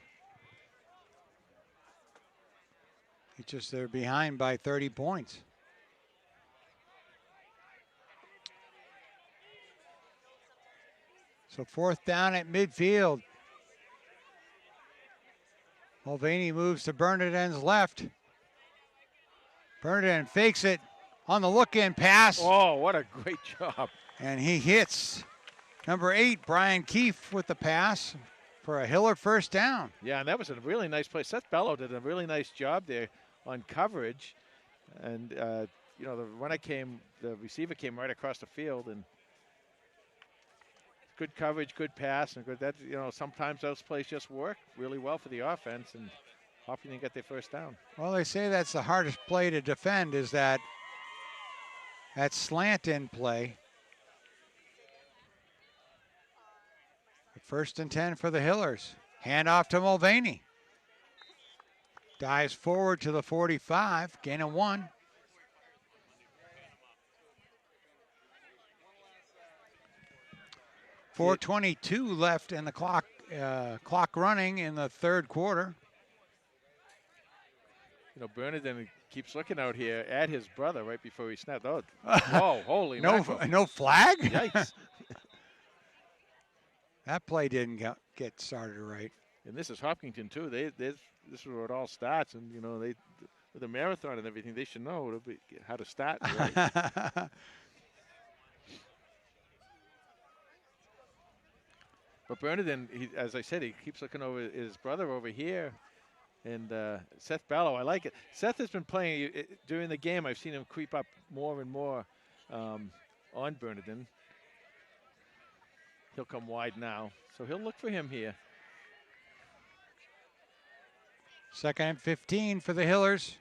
S1: It's just they're behind by 30 points. So 4th down at midfield. Mulvaney moves to Bernardin's left. Bernardin fakes it on the look-in pass.
S2: Oh, what a great job.
S1: And he hits number 8, Brian Keefe, with the pass for a Hiller first down.
S2: Yeah, and that was a really nice play. Seth Bellow did a really nice job there on coverage. And, the receiver came right across the field, and good coverage, good pass, and good. That sometimes those plays just work really well for the offense, and Hopkinton get their first down.
S1: Well, they say that's the hardest play to defend, is that slant in play. 1st and 10 for the Hillers. Hand off to Mulvaney. Dives forward to the 45, gain of 1. .422 left in the clock running in the third quarter.
S2: You know, Bernardin keeps looking out here at his brother right before he snapped. Oh, whoa, holy mackerel.
S1: No flag?
S2: Yikes.
S1: That play didn't get started right.
S2: And this is Hopkinton, too. This is where it all starts. And, you know, with the marathon and everything, they should know how to start. Right? But Bernardin, as I said, he keeps looking over his brother over here. And Seth Ballo, I like it. Seth has been playing during the game. I've seen him creep up more and more on Bernardin. He'll come wide now. So he'll look for him here.
S1: Second and 15 for the Hillers.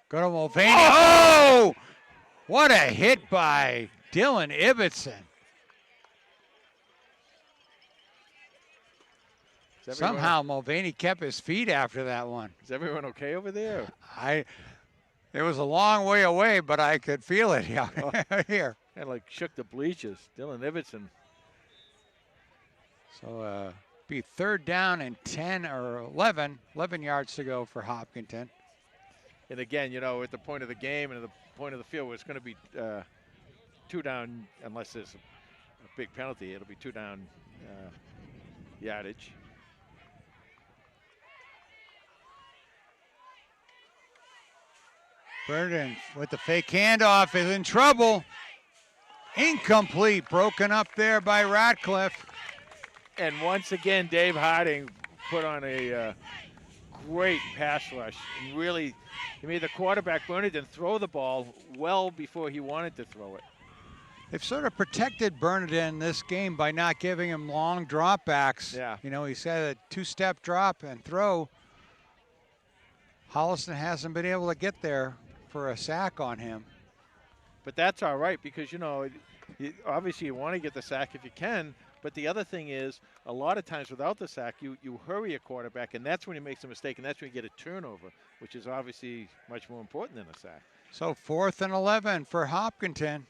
S1: Go to Mulvaney. Oh! What a hit by Dylan Ibbotson. Somehow Mulvaney kept his feet after that one.
S2: Is everyone okay over there?
S1: It was a long way away, but I could feel it here.
S2: Kind of like shook the bleachers. Dylan Ibbotson.
S1: So be third down and 10 or 11 yards to go for Hopkinton.
S2: And again, you know, at the point of the game and at the point of the field, it's going to be 2 down unless there's a big penalty. It'll be 2 down yardage.
S1: Bernardin with the fake handoff is in trouble. Incomplete, broken up there by Ratcliffe.
S2: And once again, Dave Harding put on a great pass rush. And really, he made the quarterback, Bernardin, throw the ball well before he wanted to throw it.
S1: They've sort of protected Bernardin this game by not giving him long dropbacks.
S2: Yeah.
S1: You know, he said a 2-step drop and throw. Holliston hasn't been able to get there for a sack on him.
S2: But that's all right because, you know, obviously you want to get the sack if you can. But the other thing is, a lot of times without the sack, you hurry a quarterback, and that's when he makes a mistake, and that's when you get a turnover, which is obviously much more important than a sack.
S1: So 4th and 11 for Hopkinton.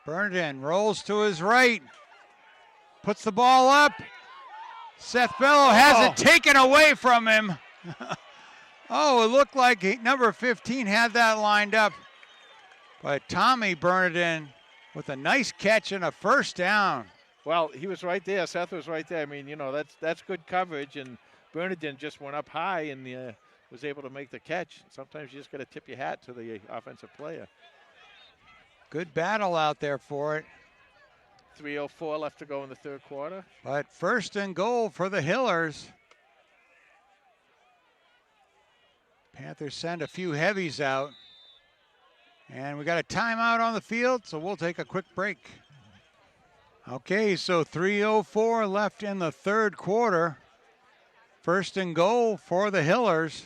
S1: Bernardin rolls to his right, puts the ball up. Seth Bello has it taken away from him. Oh, it looked like number 15 had that lined up. But Tommy Bernardin with a nice catch and a first down.
S2: Well, he was right there. Seth was right there. I mean, you know, that's good coverage, and Bernardin just went up high and was able to make the catch. Sometimes you just got to tip your hat to the offensive player.
S1: Good battle out there for it.
S2: 3:04 left to go in the third quarter.
S1: But first and goal for the Hillers. Panthers send a few heavies out. And we got a timeout on the field, so we'll take a quick break. Okay, so 3:04 left in the third quarter. First and goal for the Hillers.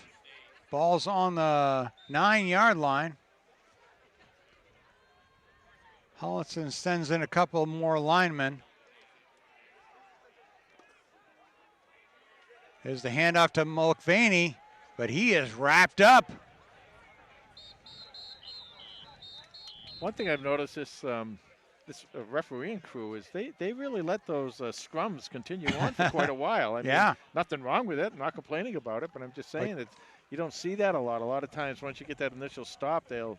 S1: Ball's on the 9-yard line. Holliston sends in a couple more linemen. There's the handoff to Mulvaney, but he is wrapped up.
S2: One thing I've noticed this refereeing crew is they really let those scrums continue on for quite a while. I mean, nothing wrong with it. I'm not complaining about it, but I'm just saying that you don't see that a lot. A lot of times once you get that initial stop, they'll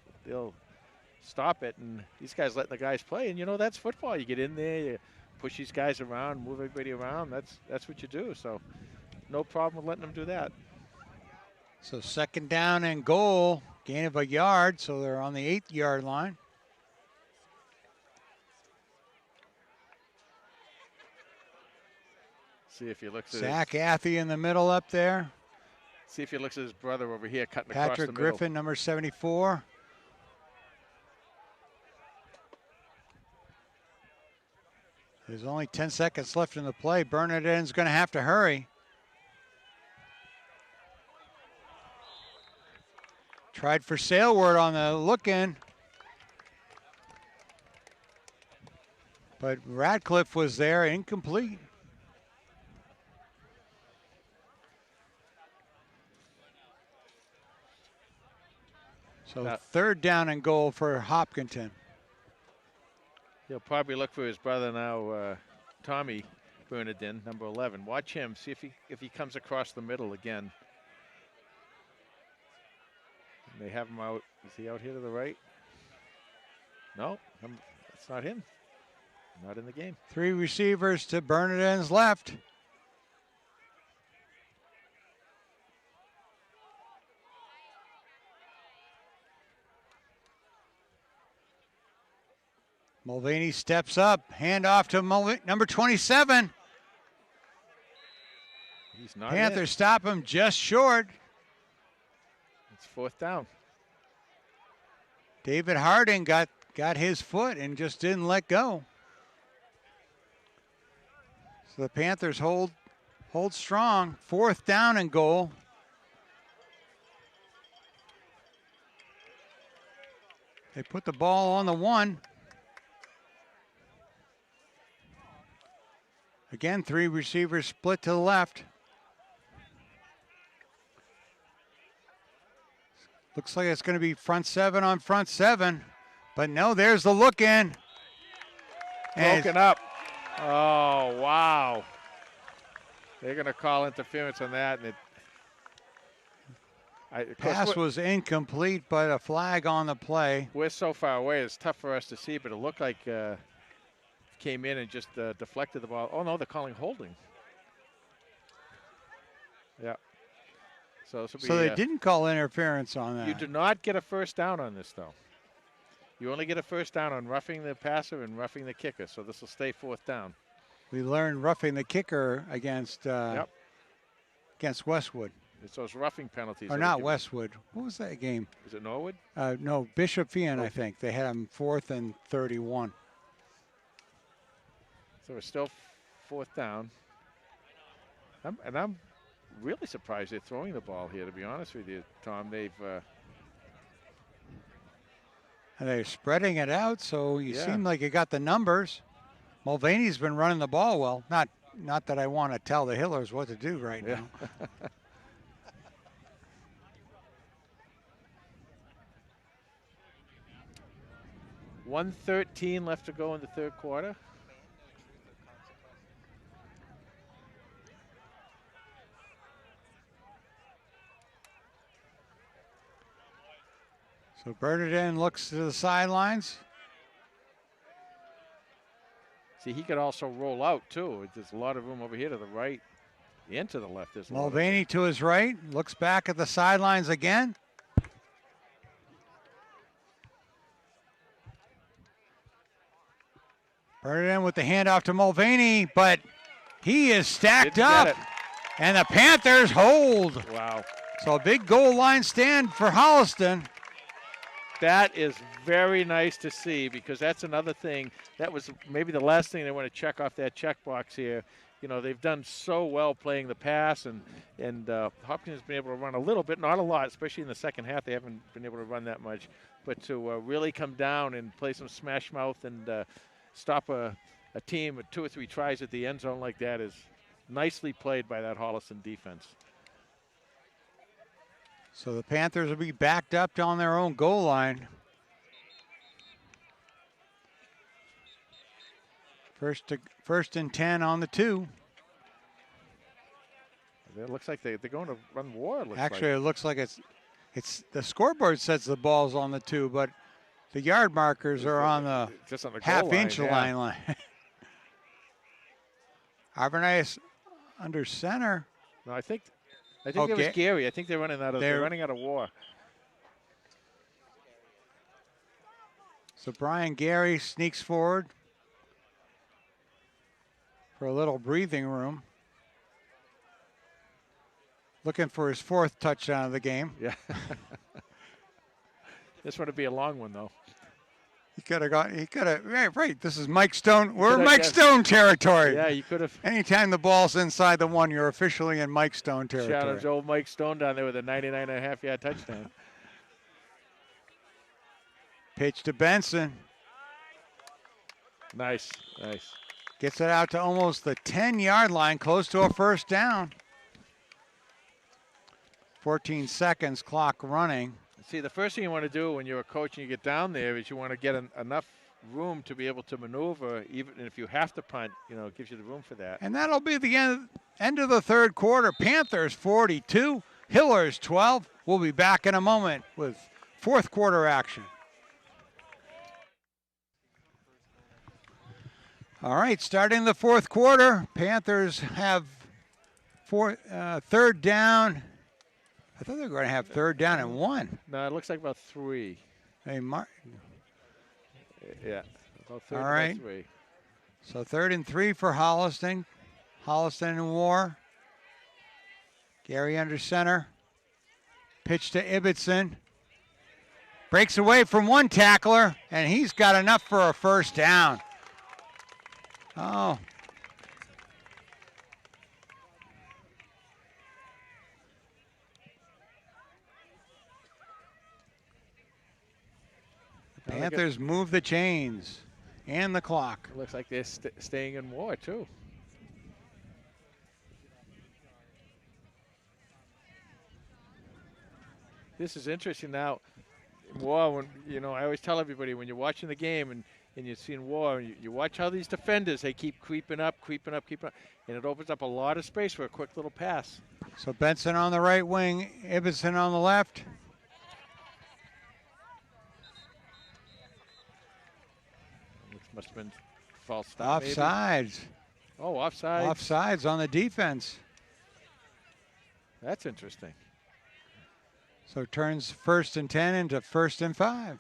S2: stop it, and these guys letting the guys play. And, you know, that's football. You get in there, you push these guys around, move everybody around. That's what you do. So no problem with letting them do that.
S1: So second down and goal, gain of a yard, so they're on the 8-yard line.
S2: See if he looks at
S1: Zach Athey in the middle up there.
S2: See if he looks at his brother over here cutting across the middle.
S1: Patrick Griffin, number 74. There's only 10 seconds left in the play. Bernardin's going to have to hurry. Tried for Saleward on the look-in. But Radcliffe was there, incomplete. So third down and goal for Hopkinton.
S2: He'll probably look for his brother now, Tommy Bernardin, number 11. Watch him, see if he comes across the middle again. And they have him out. Is he out here to the right? No, that's not him. Not in the game.
S1: 3 receivers to Bernardin's left. Mulvaney steps up, handoff to number 27.
S2: He's not
S1: Panthers stop him just short.
S2: It's fourth down.
S1: David Harding got his foot and just didn't let go. So the Panthers hold strong. Fourth down and goal. They put the ball on the 1. Again, 3 receivers split to the left. Looks like it's going to be front 7 on front 7. But no, there's the look in.
S2: Broken up. Oh, wow. They're going to call interference on that. And
S1: pass was incomplete, but a flag on the play.
S2: We're so far away, it's tough for us to see, but it looked like came in and just deflected the ball. Oh, no, they're calling holding. Yeah. So
S1: they didn't call interference on that.
S2: You do not get a first down on this, though. You only get a first down on roughing the passer and roughing the kicker, so this will stay fourth down.
S1: We learned roughing the kicker against Westwood.
S2: It's those roughing penalties.
S1: Or not Westwood. What was that game?
S2: Is it Norwood?
S1: No, Bishop Fian, I think. They had him 4th and 31.
S2: So we're still fourth down. I'm really surprised they're throwing the ball here, to be honest with you, Tom.
S1: And they're spreading it out, so you seem like you got the numbers. Mulvaney's been running the ball well. Not that I want to tell the Hillers what to do right now.
S2: 1:13 left to go in the third quarter.
S1: So Bernardin looks to the sidelines.
S2: See, he could also roll out, too. There's a lot of room over here to the right and to the left.
S1: Mulvaney to his right, looks back at the sidelines again. Bernardin with the handoff to Mulvaney, but he is stacked up. And the Panthers hold.
S2: Wow.
S1: So a big goal line stand for Holliston.
S2: That is very nice to see, because that's another thing. That was maybe the last thing they want to check off that checkbox here. You know, they've done so well playing the pass, and Hopkins has been able to run a little bit, not a lot, especially in the second half. They haven't been able to run that much. But to really come down and play some smash mouth and stop a team with 2 or 3 tries at the end zone like that is nicely played by that Holliston defense.
S1: So the Panthers will be backed up on their own goal line. First and 10 on the 2.
S2: It looks like they're going to run war.
S1: Actually, it looks like it's the scoreboard says the ball's on the 2, but the yard markers are on the half-inch line. Arvanitis under center.
S2: No, I think it was Gary. I think they're running out of war.
S1: So Brian Gary sneaks forward for a little breathing room. Looking for his 4th touchdown of the game.
S2: Yeah. This would be a long one, though.
S1: He could have, right. This is Mike Stone. We're Mike Stone territory.
S2: Yeah, you could have.
S1: Anytime the ball's inside the 1, you're officially in Mike Stone territory.
S2: Shout out to old Mike Stone down there with a 99.5-yard touchdown.
S1: Pitch to Benson.
S2: Nice.
S1: Gets it out to almost the 10-yard line, close to a first down. 14 seconds, clock running.
S2: see, the first thing you want to do when you're a coach and you get down there is you want to get enough room to be able to maneuver, even if you have to punt, it gives you the room for that.
S1: And that'll be the end of the third quarter. Panthers 42, Hillers 12. We'll be back in a moment with fourth quarter action. All right, starting the fourth quarter, Panthers have third down. I thought they were going to have third down and 1.
S2: No, it looks like about 3.
S1: Hey,
S2: Yeah, about third
S1: all right.
S2: and 3.
S1: So 3rd and 3 for Holliston. Holliston in war. Gary under center. Pitch to Ibbotson. Breaks away from one tackler, and he's got enough for a first down. Oh. The Panthers move the chains and the clock.
S2: Looks like they're staying in war, too. This is interesting now. War, when I always tell everybody when you're watching the game and you're seeing war, you watch how these defenders, they keep creeping up, and it opens up a lot of space for a quick little pass.
S1: So Benson on the right wing, Ibbotson on the left.
S2: This must have been false start.
S1: Offsides.
S2: Maybe. Oh, offsides.
S1: Offsides on the defense.
S2: That's interesting.
S1: So turns 1st and 10 into 1st and 5.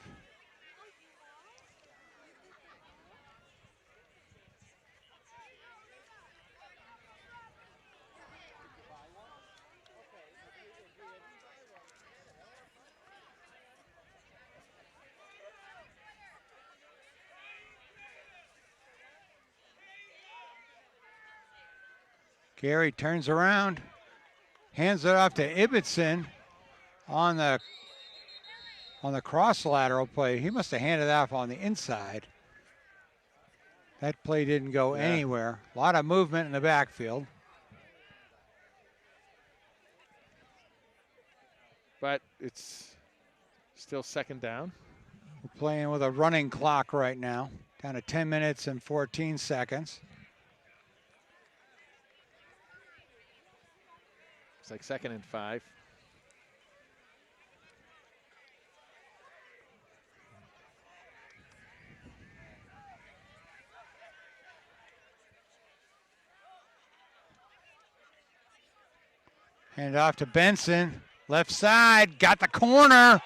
S1: Gary turns around, hands it off to Ibbotson on the cross lateral play. He must have handed it off on the inside. That play didn't go anywhere. A lot of movement in the backfield.
S2: But it's still 2nd down.
S1: We're playing with a running clock right now, down to 10 minutes and 14 seconds.
S2: It's like 2nd and 5.
S1: Hand off to Benson, left side, got the corner,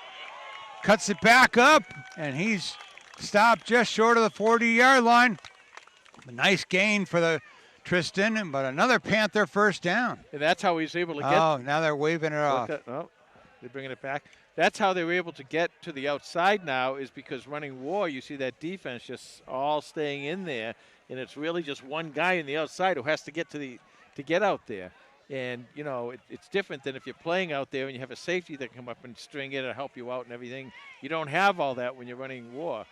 S1: cuts it back up, and he's stopped just short of the 40-yard line. A nice gain for the Tristan, but another Panther first down.
S2: And that's how he's able to get.
S1: Oh, now they're waving it off.
S2: Oh, they're bringing it back. That's how they were able to get to the outside now, is because running war, you see that defense just all staying in there, and it's really just one guy in the outside who has to get to get out there. And, it's different than if you're playing out there and you have a safety that can come up and string it and help you out and everything. You don't have all that when you're running war.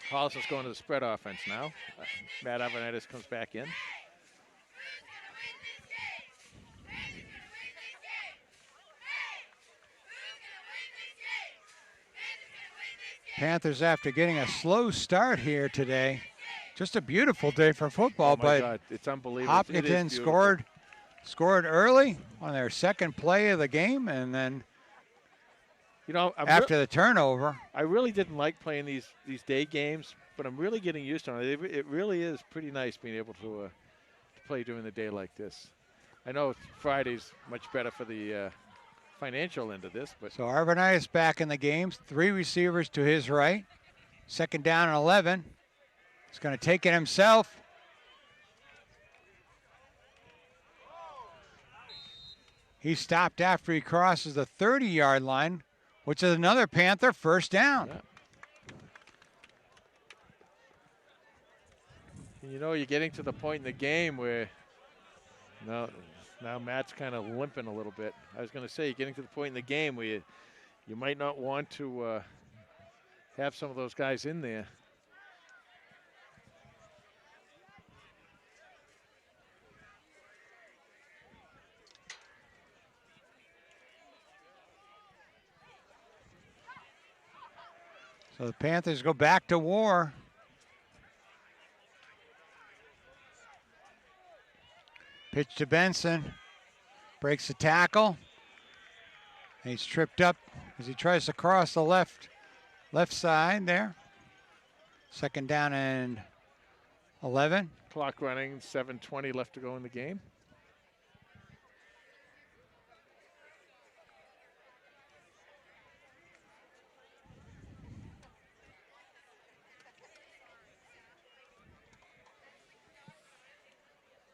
S2: Holliston's going to the spread offense now. Matt Avanitis comes back in.
S1: Panthers, after getting a slow start here today, just a beautiful day for football.
S2: But God, it's unbelievable.
S1: Hopkinton scored early on their second play of the game, and then after the turnover.
S2: I really didn't like playing these day games, but I'm really getting used to it. It really is pretty nice being able to play during the day like this. I know Friday's much better for the financial end of this, but
S1: so Arvanitis back in the game. 3 receivers to his right. 2nd down and 11. He's going to take it himself. He stopped after he crosses the 30-yard line, which is another Panther first down.
S2: Yeah. You're getting to the point in the game where now Matt's kind of limping a little bit. I was going to say, you're getting to the point in the game where you might not want to have some of those guys in there.
S1: So the Panthers go back to war. Pitch to Benson. Breaks the tackle. And he's tripped up as he tries to cross the left side there. Second down and 11.
S2: Clock running, 7:20 left to go in the game.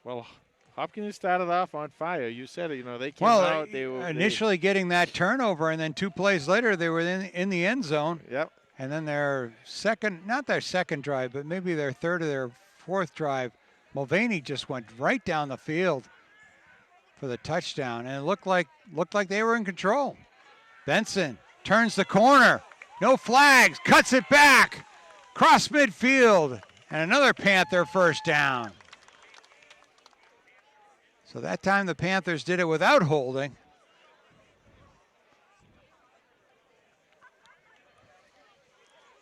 S2: Well, Hopkins started off on fire. You said it, they came out. They were
S1: initially getting that turnover, and then 2 plays later, they were in the end zone.
S2: Yep.
S1: And then not their second drive, but maybe their third or their fourth drive, Mulvaney just went right down the field for the touchdown, and it looked like they were in control. Benson turns the corner, no flags, cuts it back, cross midfield, and another Panther first down. So that time the Panthers did it without holding.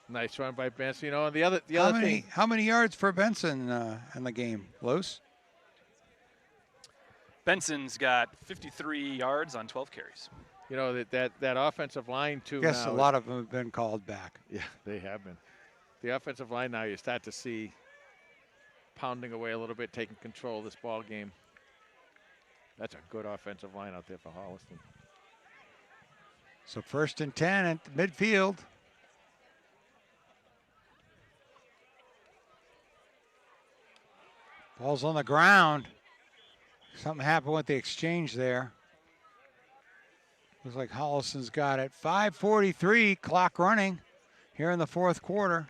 S2: Nice run by Benson. And the other thing.
S1: How many yards for Benson in the game, Los?
S3: Benson's got 53 yards on 12 carries.
S2: That offensive line too.
S1: Yes,
S2: now
S1: a lot of them have been called back.
S2: Yeah, they have been. The offensive line now, you start to see pounding away a little bit, taking control of this ball game. That's a good offensive line out there for Holliston.
S1: So 1st and 10 at the midfield. Ball's on the ground. Something happened with the exchange there. Looks like Holliston's got it. 5:43, clock running here in the fourth quarter.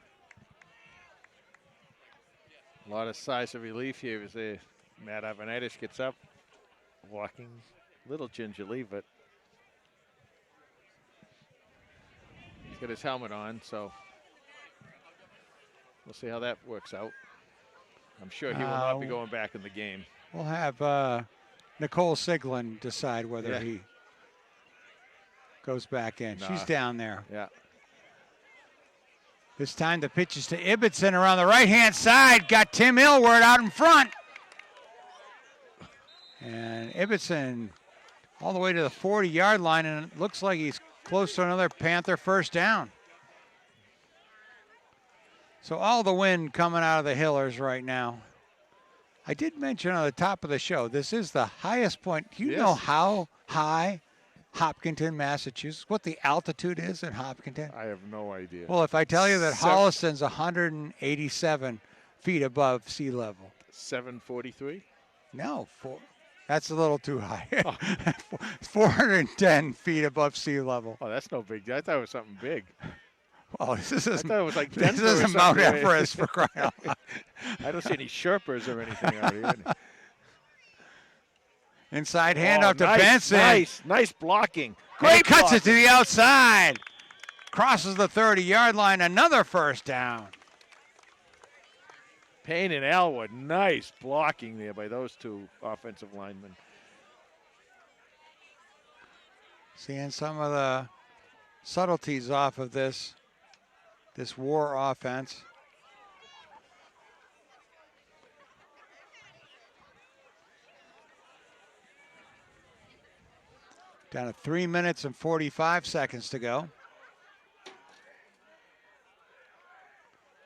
S2: A lot of sighs of relief here as Matt Ivanitis gets up, walking a little gingerly, but he's got his helmet on, so we'll see how that works out. I'm sure he will not be going back in the game.
S1: We'll have Nicole Siglin decide whether he goes back in.
S2: Nah.
S1: She's down there.
S2: Yeah.
S1: This time the pitch is to Ibbotson around the right-hand side. Got Tim Ilward out in front. And Ibbotson all the way to the 40-yard line, and it looks like he's close to another Panther first down. So all the wind coming out of the Hillers right now. I did mention on the top of the show, this is the highest point. Do you know how high Hopkinton, Massachusetts, what the altitude is in Hopkinton?
S2: I have no idea.
S1: Well, if I tell you that Holliston's 187 feet above sea level.
S2: 743?
S1: No, that's a little too high. 410 feet above sea level.
S2: Oh, that's no big deal. I thought it was something big.
S1: Oh, this is
S2: I thought it was like
S1: this
S2: Denver
S1: isn't Mount Everest for crying out loud.
S2: I don't see any Sherpas or anything out here.
S1: Inside handoff to Benson.
S2: Nice blocking.
S1: Great cuts it to the outside. Crosses the 30-yard line. Another first down.
S2: Payne and Elwood. Nice blocking there by those two offensive linemen.
S1: Seeing some of the subtleties off of this war offense. Down to 3 minutes and 45 seconds to go.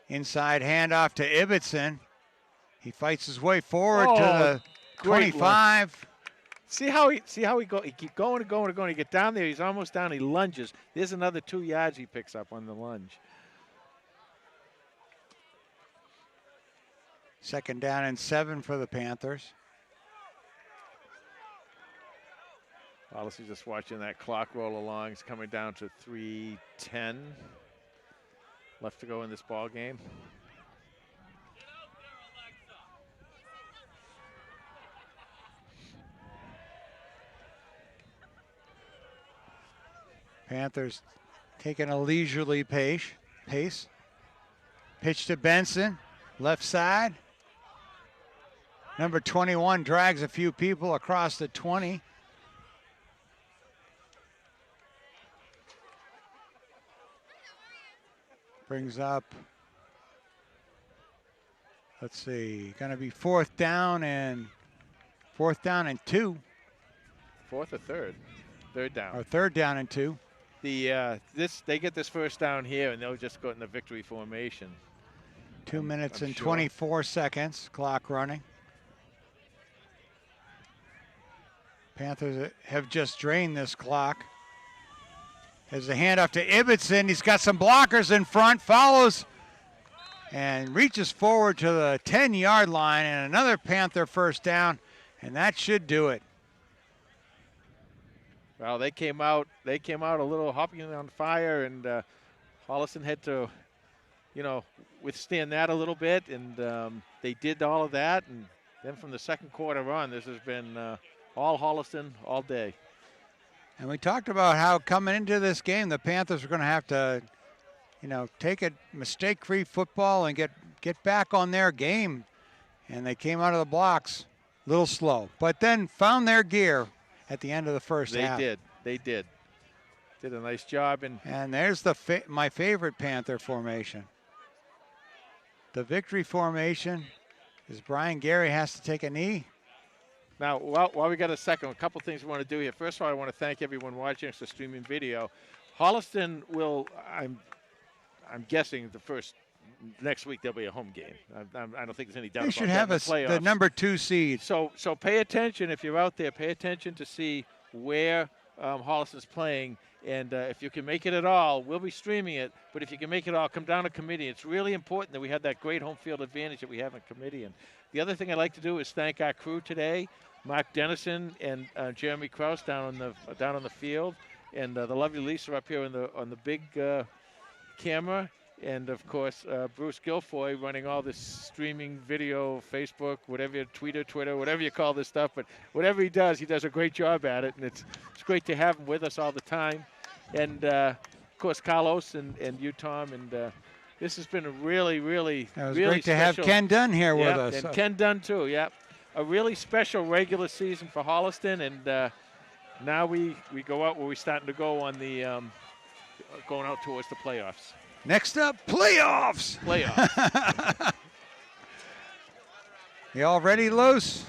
S1: Inside handoff to Ibbotson. He fights his way forward to the 25.
S2: See how he go? He keep going and going and going. He get down there. He's almost down. He lunges. There's another 2 yards he picks up on the lunge.
S1: Second down and 7 for the Panthers.
S2: Honestly, just watching that clock roll along. It's coming down to 3:10 left to go in this ball game.
S1: Panthers taking a leisurely pace. Pitch to Benson, left side. Number 21 drags a few people across the 20. Brings up, let's see, going to be fourth down and 2.
S2: Fourth or third? Third down.
S1: Or third down and 2.
S2: They get this first down here, and they'll just go in the victory formation.
S1: 2 minutes
S2: I'm
S1: and
S2: sure.
S1: 24 seconds, clock running. Panthers have just drained this clock. There's a handoff to Ibbotson. He's got some blockers in front, follows, and reaches forward to the 10-yard line, and another Panther first down, and that should do it.
S2: Well, they came out a little Hopkinton on fire, and Holliston had to, withstand that a little bit, and they did all of that, and then from the second quarter on, this has been all Holliston all day.
S1: And we talked about how coming into this game, the Panthers were going to have to, take a mistake-free football and get back on their game. And they came out of the blocks a little slow, but then found their gear at the end of the first half.
S2: They did a nice job.
S1: And there's my favorite Panther formation. The victory formation is Brian Gary has to take a knee.
S2: Now, while we got a second, a couple things we want to do here. First of all, I want to thank everyone watching us, the streaming video. Holliston will, I'm guessing, next week there'll be a home game. I don't think there's any doubt
S1: They
S2: about
S1: should
S2: that.
S1: have the number 2 seed.
S2: So pay attention if you're out there. Pay attention to see where Holliston's playing. And if you can make it at all, we'll be streaming it. But if you can make it all, come down to committee. It's really important that we have that great home field advantage that we have in committee. And the other thing I'd like to do is thank our crew today, Mark Dennison and Jeremy Krause down on the field, and the lovely Lisa up here on the big camera, and of course Bruce Guilfoy running all this streaming video, Facebook, whatever, Twitter, whatever you call this stuff. But whatever he does a great job at it, and it's great to have him with us all the time. And of course Carlos and you, Tom, and this has been a really great
S1: to have Ken Dunn here with us.
S2: And Ken Dunn too. Yeah. A really special regular season for Holliston, and now we go out where we're starting to go on the going out towards the playoffs.
S1: Next up, playoffs. You all ready, Los?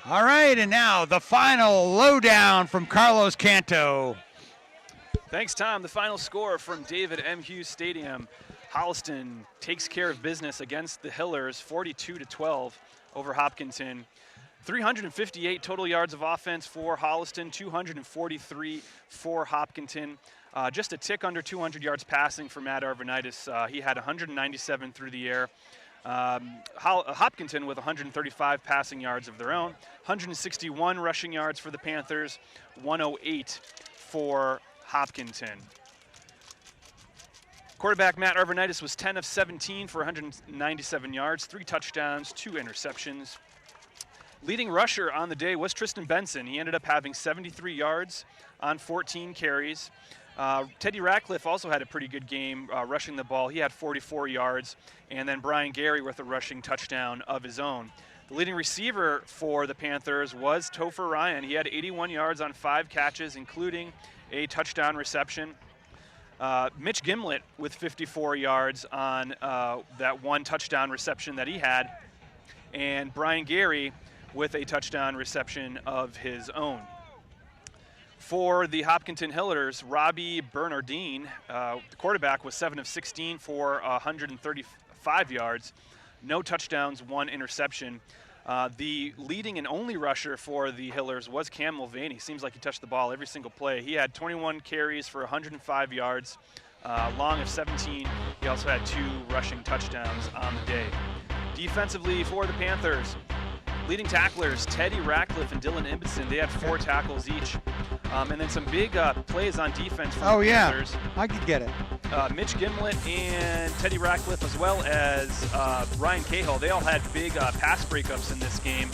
S1: All right, and now the final lowdown from Carlos Canto.
S3: Thanks, Tom. The final score from David M. Hughes Stadium. Holliston takes care of business against the Hillers, 42-12. Over Hopkinton. 358 total yards of offense for Holliston, 243 for Hopkinton. Just a tick under 200 yards passing for Matt Arvanitis. He had 197 through the air. Hopkinton with 135 passing yards of their own, 161 rushing yards for the Panthers, 108 for Hopkinton. Quarterback Matt Arvanitis was 10 of 17 for 197 yards, 3 touchdowns, 2 interceptions. Leading rusher on the day was Tristan Benson. He ended up having 73 yards on 14 carries. Teddy Ratcliffe also had a pretty good game rushing the ball. He had 44 yards. And then Brian Gary with a rushing touchdown of his own. The leading receiver for the Panthers was Topher Ryan. He had 81 yards on 5 catches, including a touchdown reception. Mitch Gimlet with 54 yards on that 1 touchdown reception that he had, and Brian Gary with a touchdown reception of his own. For the Hopkinton Hillers, Robbie Bernardine, the quarterback, was 7 of 16 for 135 yards, no touchdowns, 1 interception. The leading and only rusher for the Hillers was Cam Mulvaney. Seems like he touched the ball every single play. He had 21 carries for 105 yards, long of 17. He also had 2 rushing touchdowns on the day. Defensively for the Panthers, leading tacklers Teddy Ratcliffe and Dylan Ibbotson. They had 4 tackles each. And then some big plays on defense for the Panthers.
S1: I could get it.
S3: Mitch Gimlet and Teddy Ratcliffe, as well as Ryan Cahill, they all had big pass breakups in this game.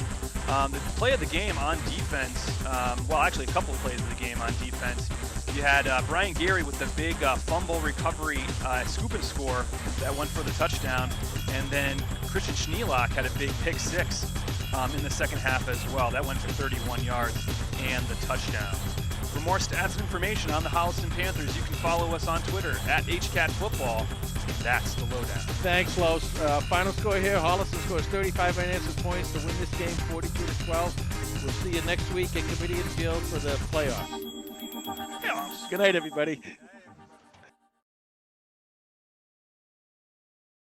S3: The play of the game on defense, well, actually a couple of plays of the game on defense. You had Brian Gary with the big fumble recovery scoop and score that went for the touchdown. And then Christian Schneelock had a big pick 6 in the second half as well. That went for 31 yards and the touchdown. For more stats and information on the Holliston Panthers, you can follow us on Twitter at HCatFootball That's the lowdown.
S2: Thanks, Los. Final score here, Holliston scores 35 unanswered points to win this game 42-12. We'll see you next week at Committee and Field for the playoffs. Good night, everybody.